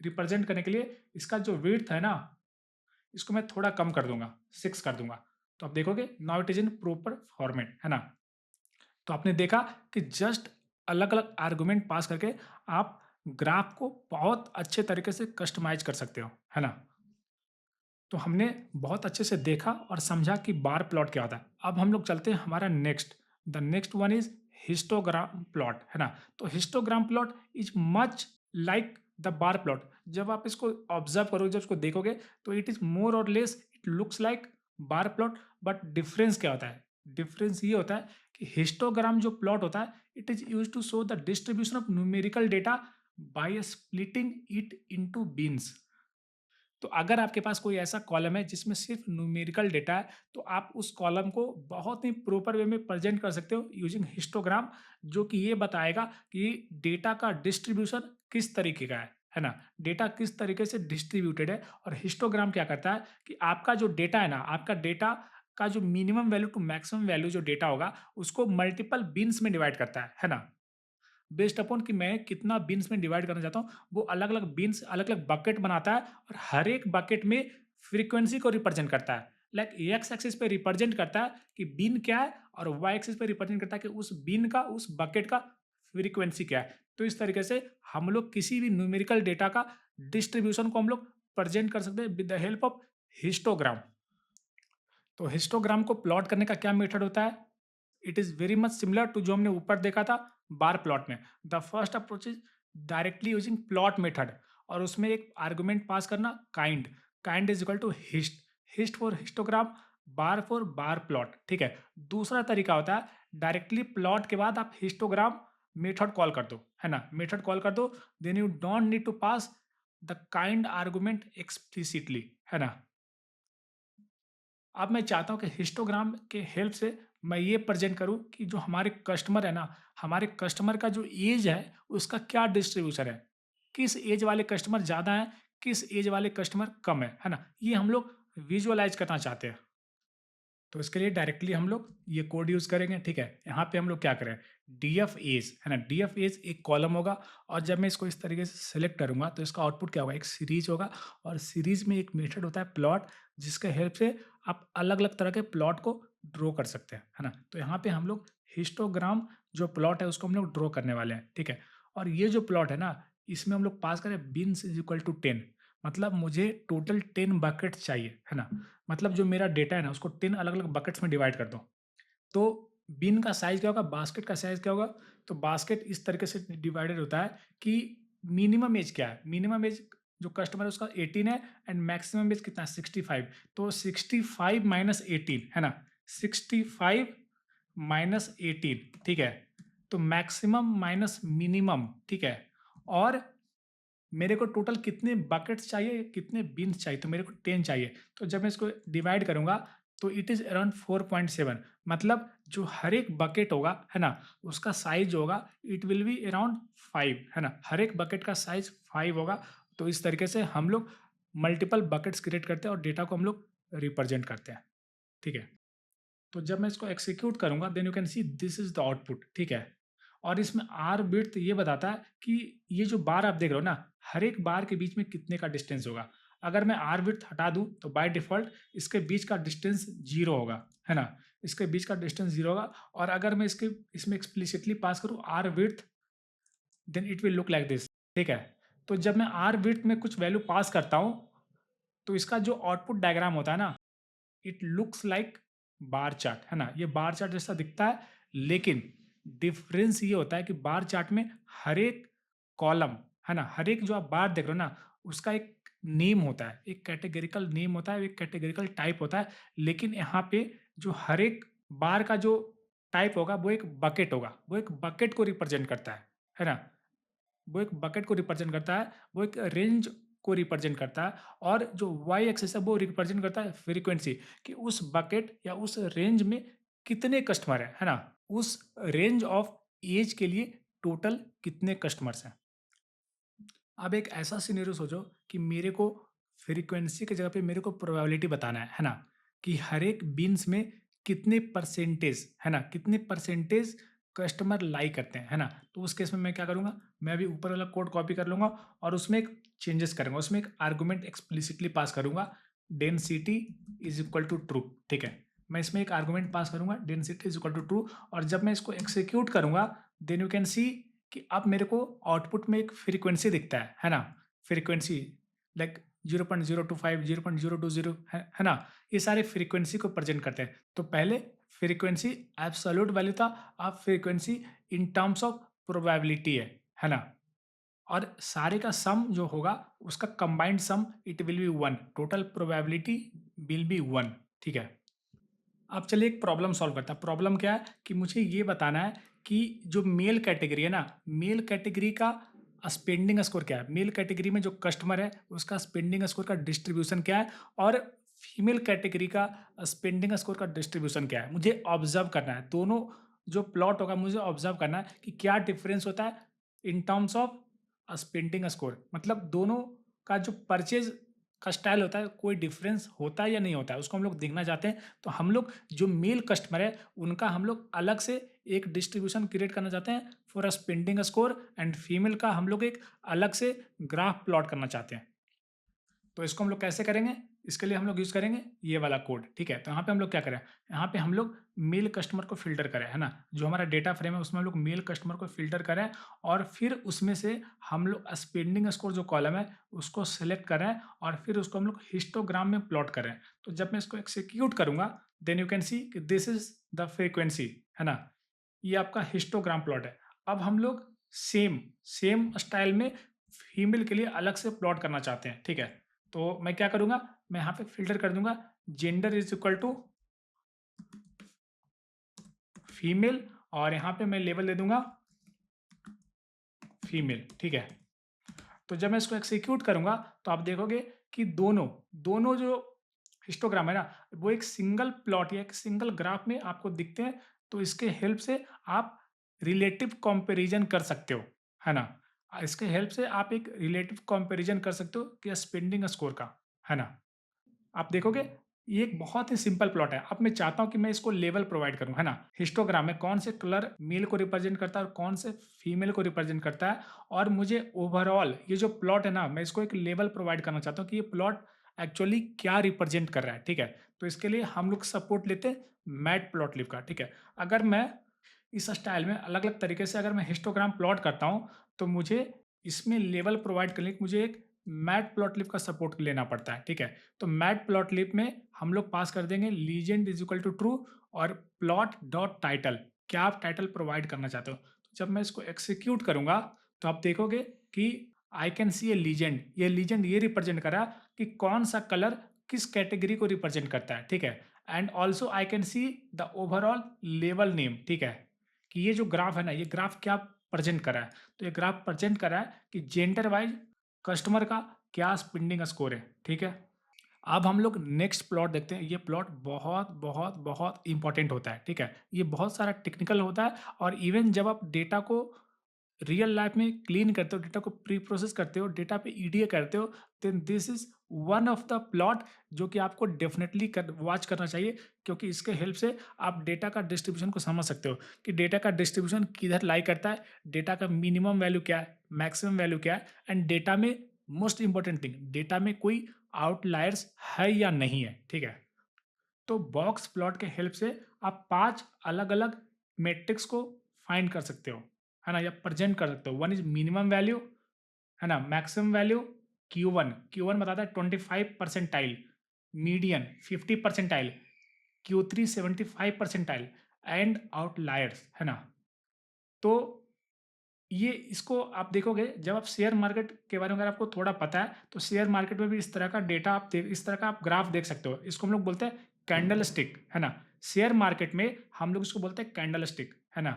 रिप्रेजेंट करने के लिए इसका जो विड्थ है ना, इसको मैं थोड़ा कम कर दूंगा, 6 कर दूंगा। तो आप देखोगे now it is in proper format, है ना। तो आपने देखा कि जस्ट अलग अलग आर्गुमेंट पास करके आप ग्राफ को बहुत अच्छे तरीके से कस्टमाइज कर सकते हो, है ना। तो हमने बहुत अच्छे से देखा और समझा कि बार प्लॉट क्या होता है। अब हम लोग चलते हैं हमारा next, the next one is histogram plot, है ना। तो histogram plot is much like the bar plot. जब आप इसको ऑब्जर्व करोगे, जब इसको देखोगे, तो इट इज मोर और less it looks like bar plot. But difference क्या होता है? डिफरेंस ये होता है कि हिस्टोग्राम जो प्लॉट होता है, it is use to show the distribution of numerical data by splitting it into bins. तो अगर आपके पास कोई ऐसा कॉलम है जिसमें सिर्फ न्यूमेरिकल डेटा है, तो आप उस कॉलम को बहुत ही प्रॉपर वे में प्रेजेंट कर सकते हो यूजिंग हिस्टोग्राम, जो कि ये बताएगा कि डेटा का डिस्ट्रीब्यूशन किस तरीके का है ना। डेटा किस तरीके से डिस्ट्रीब्यूटेड है। और हिस्टोग्राम क्या करता है कि आपका जो डेटा है ना, आपका डेटा का जो minimum value to maximum value जो डेटा होगा, उसको मल्टीपल बिन्स में डिवाइड करता है ना। बेस्ड अपॉन कि मैं कितना बिन्स में डिवाइड करना चाहता हूँ, वो अलग अलग बिन्स, अलग अलग बकेट बनाता है, और हर एक बकेट में फ्रीक्वेंसी को रिप्रेजेंट करता है। लाइक एक्स एक्सिस पे रिप्रेजेंट करता है कि बिन क्या है, और वाई एक्सिस पे रिप्रेजेंट करता है कि उस बिन का, उस बकेट का फ्रीक्वेंसी क्या है। तो इस तरीके से हम लोग किसी भी न्यूमेरिकल डेटा का डिस्ट्रीब्यूशन को हम लोग प्रेजेंट कर सकते हैं with the help of histogram. तो हिस्टोग्राम को प्लॉट करने का क्या मेथड होता है? It is very much similar to जो हमने ऊपर देखा था बार प्लॉट में। The first approach is directly using plot method, और उसमें एक आर्गुमेंट पास करना kind. Kind is equal to hist, hist for histogram, bar for bar plot, ठीक है। दूसरा तरीका होता है डायरेक्टली प्लॉट के बाद आप हिस्टोग्राम मेथड कॉल कर दो, है ना। मेथड कॉल कर दो, then you don't need to pass the kind argument explicitly, है ना। अब मैं चाहता हूँ कि हिस्टोग्राम के हेल्प से मैं ये प्रेजेंट करूँ कि जो हमारे कस्टमर है ना, हमारे कस्टमर का जो एज है, उसका क्या डिस्ट्रीब्यूशन है, किस एज वाले कस्टमर ज़्यादा हैं, किस एज वाले कस्टमर कम है ना। ये हम लोग विजुअलाइज करना चाहते हैं। तो इसके लिए डायरेक्टली हम लोग ये कोड यूज़ करेंगे, ठीक है। यहाँ पे हम लोग क्या करें, डी एफ एज, है ना। डी एफ एज एक कॉलम होगा, और जब मैं इसको इस तरीके से सेलेक्ट करूँगा, तो इसका आउटपुट क्या होगा, एक सीरीज होगा। और सीरीज में एक मेथड होता है प्लॉट, जिसके हेल्प से आप अलग अलग तरह के प्लॉट को ड्रॉ कर सकते हैं, है ना। तो यहाँ पे हम लोग हिस्टोग्राम जो प्लॉट है उसको हम लोग ड्रॉ करने वाले हैं, ठीक है। और ये जो प्लॉट है ना, इसमें हम लोग पास करें बिन्स इज इक्वल टू 10। मतलब मुझे टोटल 10 बकेट चाहिए, है ना। मतलब जो मेरा डेटा है ना, उसको 10 अलग अलग बकेट्स में डिवाइड कर दो। तो बिन का साइज क्या होगा, बास्केट का साइज क्या होगा? तो बास्केट इस तरीके से डिवाइडेड होता है कि मिनिमम एज क्या है, मिनिमम एज जो कस्टमर है उसका 18 है, एंड मैक्सिमम एज कितना है, 65। तो 65 माइनस 18, है ना। 65 माइनस 18, ठीक है। तो मैक्सिमम माइनस मिनिमम, ठीक है। और मेरे को टोटल कितने बकेट्स चाहिए, कितने बिन्स चाहिए, तो मेरे को 10 चाहिए। तो जब मैं इसको डिवाइड करूंगा, तो इट इज़ अराउंड 4.7। मतलब जो हर एक बकेट होगा, है ना, उसका साइज होगा, इट विल बी अराउंड 5, है ना। हर एक बकेट का साइज 5 होगा। तो इस तरीके से हम लोग मल्टीपल बकेट्स क्रिएट करते हैं और डेटा को हम लोग रिप्रेजेंट करते हैं, ठीक है। तो जब मैं इसको एक्सिक्यूट करूंगा, then you can see this is the output, ठीक है। और इसमें आर विड्थ ये बताता है कि ये जो बार आप देख रहे हो ना, हर एक बार के बीच में कितने का डिस्टेंस होगा। अगर मैं आर विड्थ हटा दूं, तो बाय डिफॉल्ट इसके बीच का डिस्टेंस 0 होगा, है ना। इसके बीच का डिस्टेंस 0 होगा। और अगर मैं इसमें एक्सप्लिसिटली पास करूँ R width, then it will look like this, ठीक है। तो जब मैं आर विड्थ में कुछ वैल्यू पास करता हूँ, तो इसका जो आउटपुट डायग्राम होता है ना, it looks like bar chart, है ना। ये बार चार्ट जैसा दिखता है, लेकिन डिफरेंस ये होता है कि बार चार्ट में हर एक कॉलम, है ना, हर एक जो आप बार देख रहे हो ना, उसका एक नेम होता है, एक कैटेगरिकल नेम होता है, एक कैटेगरिकल टाइप होता है। लेकिन यहाँ पे जो हर एक बार का जो टाइप होगा वो एक बकेट होगा, वो एक बकेट को रिप्रेजेंट करता है ना। वो एक बकेट को रिप्रेजेंट करता है, वो एक रेंज को रिप्रेजेंट करता है। और जो वाई एक्सिस है वो रिप्रेजेंट करता है फ्रीक्वेंसी, कि उस बकेट या उस रेंज में कितने कस्टमर है ना। उस रेंज ऑफ एज के लिए टोटल कितने कस्टमर्स हैं। अब एक ऐसा सिनेरियो सोचो कि मेरे को फ्रीक्वेंसी की जगह पे मेरे को प्रोबेबिलिटी बताना है ना, कि हर एक बीन्स में कितने परसेंटेज, है ना, कितने परसेंटेज कस्टमर लाइक करते हैं, है ना। तो उस केस में मैं क्या करूंगा, मैं अभी ऊपर वाला कोड कॉपी कर लूंगा और उसमें एक चेंजेस करूंगा, उसमें एक आर्गुमेंट एक्सप्लिसिटली पास करूंगा, density is equal to true, ठीक है। मैं इसमें एक आर्गुमेंट पास करूंगा, density is equal to true. और जब मैं इसको एक्सिक्यूट करूंगा, देन यू कैन सी कि अब मेरे को आउटपुट में एक फ्रीक्वेंसी दिखता है ना। फ्रीक्वेंसी लाइक 0.025, 0.020, है ना। ये सारे फ्रीक्वेंसी को प्रेजेंट करते हैं। तो पहले फ्रीक्वेंसी एब्सोल्यूट वैल्यू था, अब frequency in terms of probability है ना। और सारे का सम जो होगा उसका combined sum it will be 1, total probability will be 1, ठीक है। अब चलिए एक प्रॉब्लम सॉल्व करता है। प्रॉब्लम क्या है कि मुझे ये बताना है कि जो मेल कैटेगरी है ना, मेल कैटेगरी का स्पेंडिंग स्कोर क्या है, मेल कैटेगरी में जो कस्टमर है उसका स्पेंडिंग स्कोर का डिस्ट्रीब्यूशन क्या है, और फीमेल कैटेगरी का स्पेंडिंग स्कोर का डिस्ट्रीब्यूशन क्या है। मुझे ऑब्जर्व करना है, दोनों जो प्लॉट होगा मुझे ऑब्जर्व करना है कि क्या डिफरेंस होता है इन टर्म्स ऑफ स्पेंडिंग स्कोर, मतलब दोनों का जो परचेज का स्टाइल होता है, कोई डिफरेंस होता है या नहीं होता है, उसको हम लोग देखना चाहते हैं। तो हम लोग जो मेल कस्टमर है उनका हम लोग अलग से एक डिस्ट्रीब्यूशन क्रिएट करना चाहते हैं for a spending score, and female का हम लोग एक अलग से ग्राफ प्लॉट करना चाहते हैं। तो इसको हम लोग कैसे करेंगे, इसके लिए हम लोग यूज़ करेंगे ये वाला कोड, ठीक है। तो यहाँ पे हम लोग क्या करें, यहाँ पे हम लोग मेल कस्टमर को फिल्टर करें, है ना। जो हमारा डेटा फ्रेम है उसमें हम लोग मेल कस्टमर को फिल्टर करें, और फिर उसमें से हम लोग स्पेंडिंग स्कोर जो कॉलम है उसको सेलेक्ट करें, और फिर उसको हम लोग हिस्टोग्राम में प्लॉट करें। तो जब मैं इसको एक्सिक्यूट करूंगा, देन यू कैन सी कि दिस इज द फ्रीक्वेंसी, है ना। ये आपका हिस्टोग्राम प्लॉट है। अब हम लोग सेम सेम स्टाइल में फीमेल के लिए अलग से प्लॉट करना चाहते हैं, ठीक है। तो मैं क्या करूंगा, मैं यहाँ पे फिल्टर कर दूंगा gender is equal to female, और यहाँ पे मैं लेवल दे दूंगा फीमेल, ठीक है। तो जब मैं इसको एक्सिक्यूट करूंगा तो आप देखोगे कि दोनों दोनों जो हिस्टोग्राम है ना, वो एक सिंगल प्लॉट या एक सिंगल ग्राफ में आपको दिखते हैं। तो इसके हेल्प से आप रिलेटिव कंपैरिजन कर सकते हो, है ना। इसके हेल्प से आप एक रिलेटिव कंपैरिजन कर सकते हो कि स्पेंडिंग स्कोर का, है ना। आप देखोगे ये एक बहुत ही सिंपल प्लॉट है। अब मैं चाहता हूं कि मैं इसको लेवल प्रोवाइड करूं, है ना। हिस्टोग्राम में कौन से कलर मेल को रिप्रेजेंट करता है और कौन से फीमेल को रिप्रेजेंट करता है, और मुझे ओवरऑल ये जो प्लॉट है ना, मैं इसको एक लेवल प्रोवाइड करना चाहता हूँ कि ये प्लॉट एक्चुअली क्या रिप्रेजेंट कर रहा है, ठीक है। तो इसके लिए हम लोग सपोर्ट लेते हैं मैट प्लॉट लिव का, ठीक है। अगर मैं इस स्टाइल में अलग अलग तरीके से अगर मैं हिस्टोग्राम प्लॉट करता हूँ, तो मुझे इसमें लेवल प्रोवाइड करने के लिए मुझे एक मैट प्लॉट लिव का सपोर्ट लेना पड़ता है, ठीक है। तो मैट प्लॉट लिव में हम लोग पास कर देंगे legend is equal to true और प्लॉट डॉट टाइटल, क्या आप टाइटल प्रोवाइड करना चाहते हो। तो जब मैं इसको एक्सिक्यूट करूंगा तो आप देखोगे कि I can see A legend, ये लीजेंड ये रिप्रेजेंट करा कि कौन सा कलर किस कैटेगरी को रिप्रेजेंट करता है, ठीक है। And also I can see the overall level name, ठीक है। कि ये जो ग्राफ है ना, ये ग्राफ क्या प्रेजेंट कर रहा है। तो ये ग्राफ प्रेजेंट कर रहा है कि जेंडर वाइज कस्टमर का क्या स्पेंडिंग स्कोर है, ठीक है। अब हम लोग नेक्स्ट प्लॉट देखते हैं। ये प्लॉट बहुत बहुत बहुत इंपॉर्टेंट होता है, ठीक है। ये बहुत सारा टेक्निकल होता है, और इवन जब आप डेटा को रियल लाइफ में क्लीन करते हो, डेटा को प्री प्रोसेस करते हो, डेटा पे ईडीए करते हो, then this is one of the plot जो कि आपको डेफिनेटली वॉच करना चाहिए, क्योंकि इसके हेल्प से आप डेटा का डिस्ट्रीब्यूशन को समझ सकते हो कि डेटा का डिस्ट्रीब्यूशन किधर लाई करता है, डेटा का मिनिमम वैल्यू क्या है, मैक्सिमम वैल्यू क्या है, एंड डेटा में मोस्ट इंपॉर्टेंट थिंग, डेटा में कोई आउटलायर्स है या नहीं है, ठीक है। तो बॉक्स प्लॉट के हेल्प से आप 5 अलग-अलग मैट्रिक्स को फाइंड कर सकते हो, है ना? या प्रेज़ेंट कर सकते हो। वन इज़ मिनिमम वैल्यू, है ना? मैक्सिमम वैल्यू Q1 बताता है 25 percentile, median 50 percentile, Q3 75 percentile and outliers, है ना? तो ये इसको आप देखोगे जब आप शेयर मार्केट के बारे में अगर आपको थोड़ा पता है, तो शेयर मार्केट में भी इस तरह का डेटा आप देख इस तरह का आप ग्राफ देख सकते हो। इसको हम लोग बोलते हैं कैंडल स्टिक, है ना? शेयर मार्केट में हम लोग इसको बोलते हैं कैंडल स्टिक, है ना?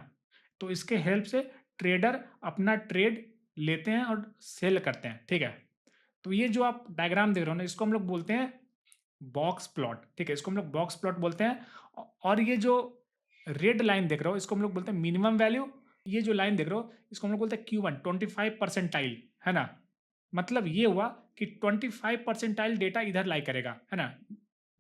तो इसके हेल्प से ट्रेडर अपना ट्रेड लेते हैं और सेल करते हैं, ठीक है? तो ये जो आप डायग्राम देख रहे हो ना, इसको हम लोग बोलते हैं बॉक्स प्लॉट, ठीक है? इसको हम लोग बॉक्स प्लॉट बोलते हैं। और ये जो रेड लाइन देख रहे हो, इसको हम लोग बोलते हैं मिनिमम वैल्यू। ये जो लाइन देख रहे हो, इसको हम लोग बोलते हैं Q1 25 परसेंटाइल, है ना? मतलब ये हुआ कि 25 परसेंटाइल डेटा इधर लाई करेगा, है ना?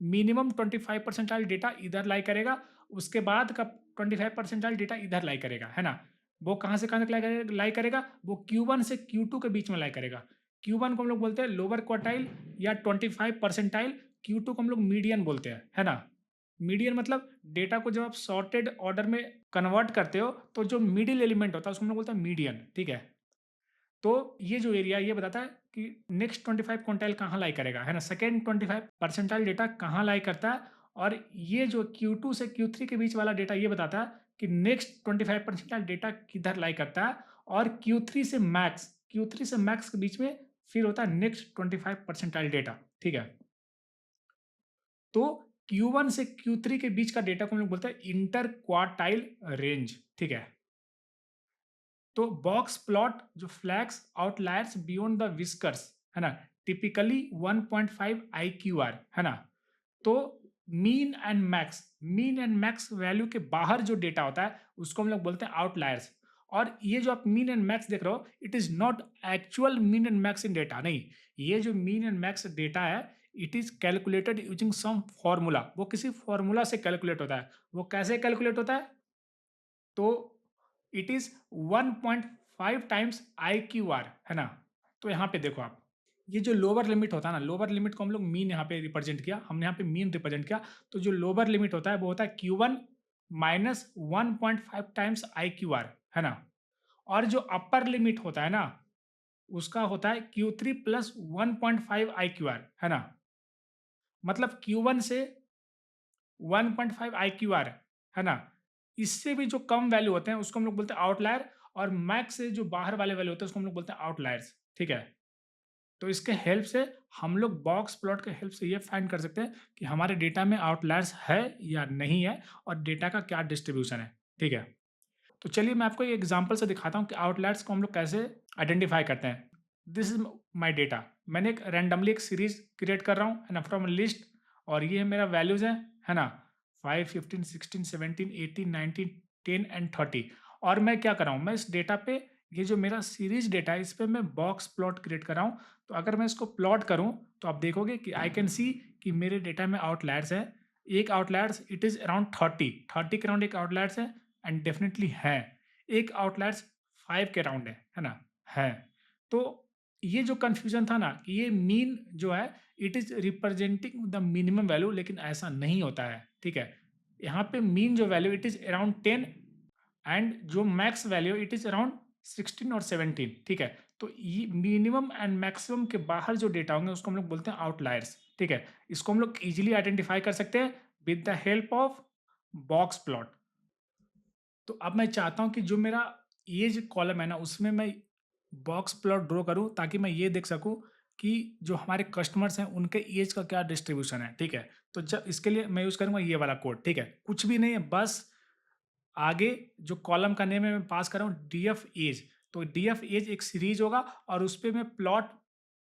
मिनिमम 25 परसेंटाइल डेटा इधर लाई करेगा, उसके बाद का 25 परसेंटाइल डेटा इधर लाई करेगा, है ना? वो कहाँ से कहाँ तक लाई करेगा? वो Q1 से Q2 के बीच में लाई करेगा। Q1 को हम लोग बोलते हैं लोअर क्वार्टाइल या 25 परसेंटाइल, Q2 को हम लोग मीडियन बोलते हैं, है ना? मीडियन मतलब डेटा को जब आप सॉर्टेड ऑर्डर में कन्वर्ट करते हो, तो जो मिडिल एलिमेंट होता है उसको हम लोग बोलते हैं मीडियन, ठीक है? तो ये जो एरिया ये बताता है कि नेक्स्ट 25 क्विंटाइल कहाँ लाई करेगा, है ना? सेकेंड 25 परसेंटाइल डेटा कहाँ लाई करता है, और ये जो Q2 से Q3 के बीच वाला डेटा ये बताता है कि नेक्स्ट 25 परसेंटाइल डेटा किधर लाई करता है, और Q3 से मैक्स के बीच में फिर होता है नेक्स्ट 25 परसेंटाइल डेटा, ठीक है? तो Q1 से Q3 के बीच का डेटा को हम लोग बोलते हैं इंटर क्वार्टाइल रेंज, ठीक है? तो बॉक्स प्लॉट जो flags outliers beyond the whiskers, है ना? टिपिकली 1.5 IQR, है ना? तो मीन एंड मैक्स वैल्यू के बाहर जो डेटा होता है उसको हम लोग बोलते हैं आउटलायर्स। और ये जो आप मीन एंड मैक्स देख रहे हो, it is not actual mean and max in data, नहीं। ये जो मीन एंड मैक्स डेटा है, it is calculated using some formula. वो किसी फॉर्मूला से कैलकुलेट होता है। वो कैसे कैलकुलेट होता है? तो इट इज 1.5 टाइम्स IQR, है ना? तो यहाँ पे देखो आप, ये जो लोअर लिमिट होता है ना, लोअर लिमिट को हम लोग मीन यहाँ पे रिप्रेजेंट किया, हमने यहाँ पे मीन रिप्रेजेंट किया। तो जो लोअर लिमिट होता है वो होता है Q1 माइनस 1.5 टाइम्स IQR, है ना? और जो अपर लिमिट होता है ना, उसका होता है Q3 प्लस 1.5 IQR, है ना? मतलब Q1 से 1.5 IQR, है ना? इससे भी जो कम वैल्यू होते हैं उसको हम लोग बोलते हैं आउटलायर, और मैक्स से जो बाहर वाले वैल्यू होते हैं उसको हम लोग बोलते हैं आउटलायर्स, ठीक है? तो इसके हेल्प से हम लोग बॉक्स प्लॉट के हेल्प से ये फाइंड कर सकते हैं कि हमारे डेटा में आउटलायर्स है या नहीं है, और डेटा का क्या डिस्ट्रीब्यूशन है, ठीक है? तो चलिए मैं आपको एक एग्जांपल से दिखाता हूँ कि आउटलायर्स को हम लोग कैसे आइडेंटिफाई करते हैं। This is my data. मैंने एक रैंडमली एक सीरीज क्रिएट कर रहा हूँ, है ना, फ्रॉम लिस्ट। और ये मेरा वैल्यूज है ना? 5, 15, 16, 17, 18, 19, 10 एंड 30। और मैं क्या कर रहा हूँ, मैं इस डेटा पे, ये जो मेरा सीरीज डेटा है, इस पे मैं बॉक्स प्लॉट क्रिएट कर रहा हूँ। तो अगर मैं इसको प्लॉट करूँ तो आप देखोगे कि आई कैन सी कि मेरे डेटा में आउटलायर्स है। एक आउटलायर्स इट इज अराउंड 30 के अराउंड एक आउटलायर्स है, एंड डेफिनेटली है। एक आउटलायर्स 5 के अराउंड है ना? है। तो ये जो कन्फ्यूजन था ना कि ये मीन जो है it is representing the minimum value, लेकिन ऐसा नहीं होता है, ठीक है? यहाँ पे मीन जो value it is around 10, and जो max value it is around 16 और 17, ठीक है? तो ये मिनिमम एंड मैक्सिमम के बाहर जो डेटा होंगे उसको हम लोग बोलते हैं आउटलायर्स, ठीक है? इसको हम लोग इजीली आइडेंटिफाई कर सकते हैं with the help of box plot. तो अब मैं चाहता हूँ कि जो मेरा एज कॉलम है ना, उसमें मैं बॉक्स प्लॉट ड्रॉ करूँ, ताकि मैं ये देख सकूँ कि जो हमारे कस्टमर्स हैं उनके एज का क्या डिस्ट्रीब्यूशन है, ठीक है? तो जब इसके लिए मैं यूज़ करूँगा ये वाला कोड, ठीक है? कुछ भी नहीं है, बस आगे जो कॉलम का नेम है मैं पास कर रहा हूँ DF एज। तो DF एज एक सीरीज होगा, और उस पे मैं प्लॉट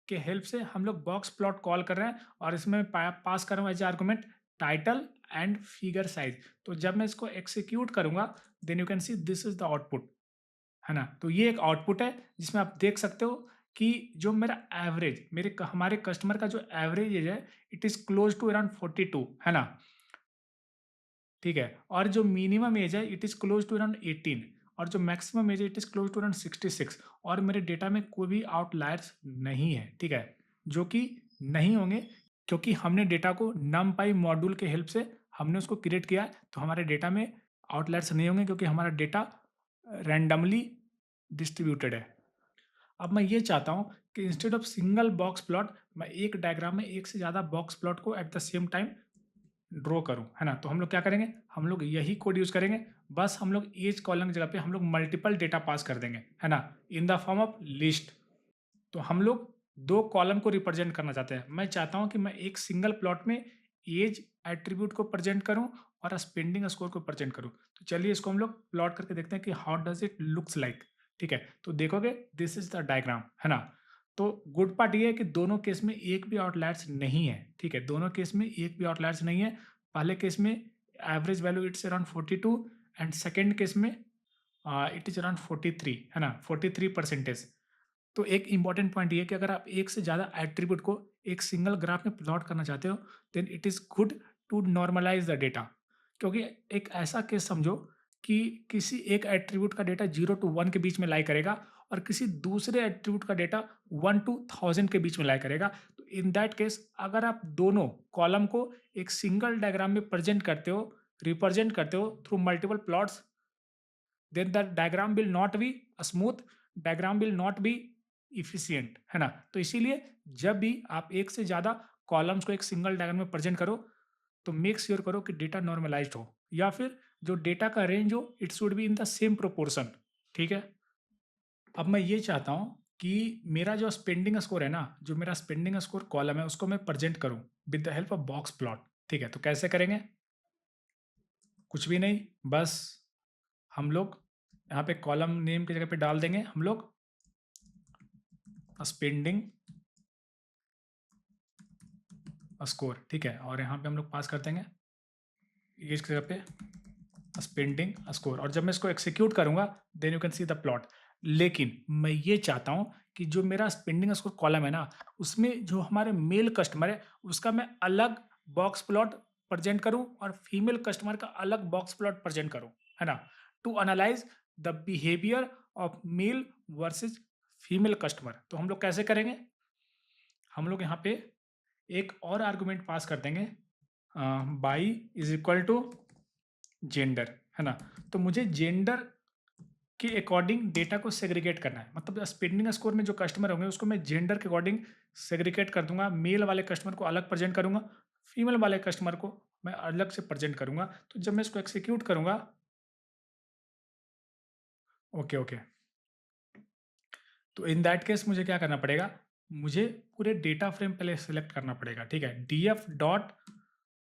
के हेल्प से हम लोग बॉक्स प्लॉट कॉल कर रहे हैं, और इसमें मैं पास कर रहा हूँ as argument title and figure size. तो जब मैं इसको एग्जीक्यूट करूंगा, then you can see this is the output, है ना? तो ये एक आउटपुट है जिसमें आप देख सकते हो कि जो मेरा एवरेज, हमारे कस्टमर का जो एवरेज एज है, it is close to around 42, है ना? ठीक है? और जो मिनिमम एज है it is close to around 18, और जो मैक्सिमम एज है it is close to around 66। और मेरे डेटा में कोई भी आउटलायर्स नहीं है, ठीक है? जो कि नहीं होंगे, क्योंकि हमने डेटा को numpy मॉड्यूल के हेल्प से हमने उसको क्रिएट किया है, तो हमारे डेटा में आउटलायर्स नहीं होंगे क्योंकि हमारा डेटा रैंडमली डिस्ट्रीब्यूटेड है। अब मैं ये चाहता हूँ कि instead of single box plot मैं एक डायग्राम में एक से ज़्यादा बॉक्स प्लॉट को at the same time draw करूँ, है ना? तो हम लोग क्या करेंगे, हम लोग यही कोड यूज़ करेंगे, बस हम लोग ईच कॉलम की जगह पे हम लोग मल्टीपल डेटा पास कर देंगे, है ना? In the form of list. तो हम लोग 2 कॉलम को रिप्रेजेंट करना चाहते हैं। मैं चाहता हूँ कि मैं एक सिंगल प्लॉट में एज एट्रीब्यूट को प्रेजेंट करूँ और स्पेंडिंग स्कोर को प्रेजेंट करूँ। तो चलिए इसको हम लोग प्लॉट करके देखते हैं कि how does it looks like, ठीक है? तो देखोगे दिस इज़ द डायग्राम, है ना? तो गुड पार्ट ये है कि दोनों केस में एक भी आउटलायर्स नहीं है, ठीक है? दोनों केस में एक भी आउटलायर्स नहीं है। पहले केस में average value it's around 42 and second case में इट इज़ अराउंड 43, है ना? 43%। तो एक इम्पॉर्टेंट पॉइंट ये है कि अगर आप एक से ज़्यादा एट्रीब्यूट को एक सिंगल ग्राफ में प्लॉट करना चाहते हो, then it is good to normalise the data. क्योंकि एक ऐसा केस समझो कि किसी एक एट्रीब्यूट का डेटा 0 to 1 के बीच में लाई करेगा और किसी दूसरे एट्रीब्यूट का डेटा 1 to 1000 के बीच में लाई करेगा। तो इन दैट केस अगर आप दोनों कॉलम को एक सिंगल डायग्राम में रिप्रेजेंट करते हो through multiple plots, then the diagram will not be a smooth, diagram will not be efficient, है ना? तो इसीलिए जब भी आप एक से ज़्यादा कॉलम्स को एक सिंगल डायग्राम में प्रेजेंट करो, तो मेक श्योर करो कि डेटा नॉर्मलाइज्ड हो या फिर जो डेटा का रेंज हो it should be in the same proportion, ठीक है? अब मैं ये चाहता हूँ कि मेरा जो स्पेंडिंग स्कोर है ना, जो मेरा स्पेंडिंग स्कोर कॉलम है उसको मैं प्रेजेंट करूँ with the help of box plot, ठीक है? तो कैसे करेंगे? कुछ भी नहीं, बस हम लोग यहाँ पे कॉलम नेम की जगह पे डाल देंगे हम लोग स्पेंडिंग स्कोर, ठीक है? और यहाँ पे हम लोग पास कर देंगे एज की जगह पे स्पेंडिंग स्कोर, और जब मैं इसको एक्सिक्यूट करूंगा then you can see the plot. लेकिन मैं ये चाहता हूँ कि जो मेरा स्पेंडिंग स्कोर कॉलम है ना, उसमें जो हमारे मेल कस्टमर है उसका मैं अलग बॉक्स प्लॉट प्रेजेंट करूं और फीमेल कस्टमर का अलग बॉक्स प्लॉट प्रेजेंट करूं, है ना? To analyse the behaviour of male versus female customer. तो हम लोग कैसे करेंगे, हम लोग यहाँ पे एक और आर्गुमेंट पास कर देंगे, by is equal to gender, है ना? तो मुझे जेंडर के अकॉर्डिंग डेटा को सेग्रीगेट करना है, मतलब स्पेंडिंग स्कोर में जो कस्टमर होंगे उसको मैं जेंडर के अकॉर्डिंग सेग्रीगेट कर दूंगा। मेल वाले कस्टमर को अलग प्रेजेंट करूंगा, फीमेल वाले कस्टमर को मैं अलग से प्रेजेंट करूंगा। तो जब मैं इसको एक्सिक्यूट करूंगा, ओके ओके, तो इन दैट केस मुझे क्या करना पड़ेगा, मुझे पूरे डेटा फ्रेम पहले सेलेक्ट करना पड़ेगा, ठीक है? df dot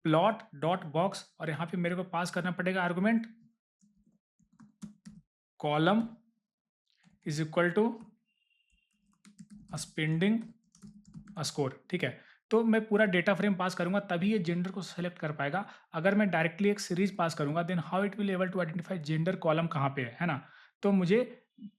plot dot box, और यहाँ पे मेरे को पास करना पड़ेगा argument column is equal to spending score, ठीक है? तो मैं पूरा डेटा फ्रेम पास करूंगा तभी ये जेंडर को सेलेक्ट कर पाएगा। अगर मैं डायरेक्टली एक सीरीज पास करूंगा then how it will able to identify gender column कहाँ पे है ना? तो मुझे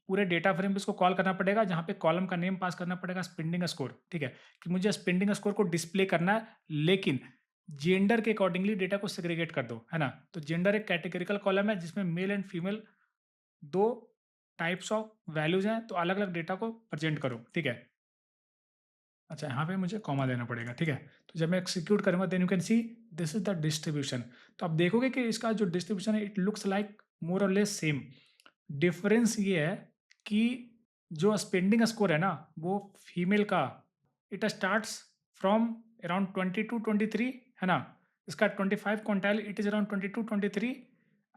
पूरे डेटा फ्रेम पे इसको कॉल करना पड़ेगा जहाँ पे कॉलम का नेम पास करना पड़ेगा स्पेंडिंग स्कोर, ठीक है? कि मुझे स्पेंडिंग स्कोर को डिस्प्ले करना है, लेकिन जेंडर के अकॉर्डिंगली डेटा को सेग्रीगेट कर दो, है ना? तो जेंडर एक कैटेगरिकल कॉलम है जिसमें मेल एंड फीमेल दो टाइप्स ऑफ वैल्यूज हैं, तो अलग अलग डेटा को प्रेजेंट करो, ठीक है? अच्छा, यहाँ पे मुझे कॉमा देना पड़ेगा, ठीक है? तो जब मैं एक्सिक्यूट करूँगा then you can see this is the distribution. तो आप देखोगे कि इसका जो डिस्ट्रीब्यूशन है इट लुक्स लाइक मोर और लेस सेम। डिफरेंस ये है कि जो स्पेंडिंग स्कोर है ना वो फीमेल का इट स्टार्ट्स फ्रॉम अराउंड 22-23, है ना? इसका 25 quantile it is around 22-23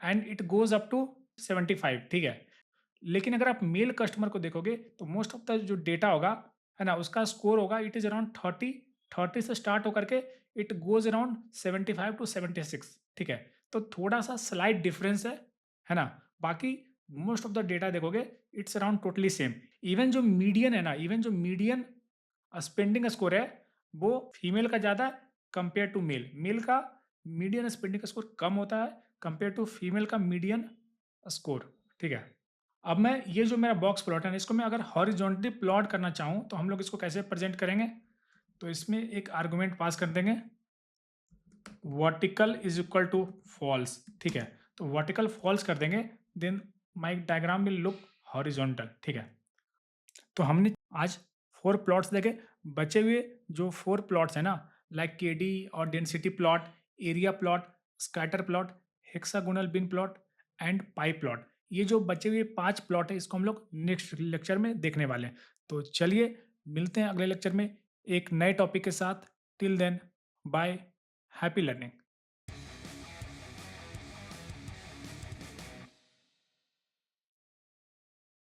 and it goes up to 75, ठीक है? लेकिन अगर आप मेल कस्टमर को देखोगे तो मोस्ट ऑफ द जो डेटा होगा, है ना, उसका स्कोर होगा इट इज अराउंड 30 से स्टार्ट होकर के इट गोज अराउंड 75-76, ठीक है? तो थोड़ा सा स्लाइट डिफरेंस है ना? बाकी मोस्ट ऑफ द डेटा देखोगे it's around totally same. Even जो मीडियन है ना, इवन जो मीडियन स्पेंडिंग स्कोर है वो फीमेल का ज़्यादा कंपेयर टू मेल, मेल का मीडियन स्पेंडिंग स्कोर कम होता है कंपेयर टू फीमेल का मीडियन स्कोर, ठीक है? अब मैं ये जो मेरा बॉक्स प्लॉट है ना इसको मैं अगर हॉरिजॉन्टली प्लॉट करना चाहूँ तो हम लोग इसको कैसे प्रेजेंट करेंगे, तो इसमें एक आर्गुमेंट पास कर देंगे vertical is equal to false, ठीक है? तो वर्टिकल फॉल्स कर देंगे then my diagram will look horizontal, ठीक है? तो हमने आज 4 प्लॉट्स देखे। बचे हुए जो 4 प्लॉट्स हैं ना, लाइक केडी और density plot, area plot, scatter plot, hexagonal bin plot and pie plot. ये जो बचे हुए 5 प्लॉट हैं, इसको हम लोग नेक्स्ट लेक्चर में देखने वाले हैं। तो चलिए मिलते हैं अगले लेक्चर में एक नए टॉपिक के साथ। Till then bye, happy learning.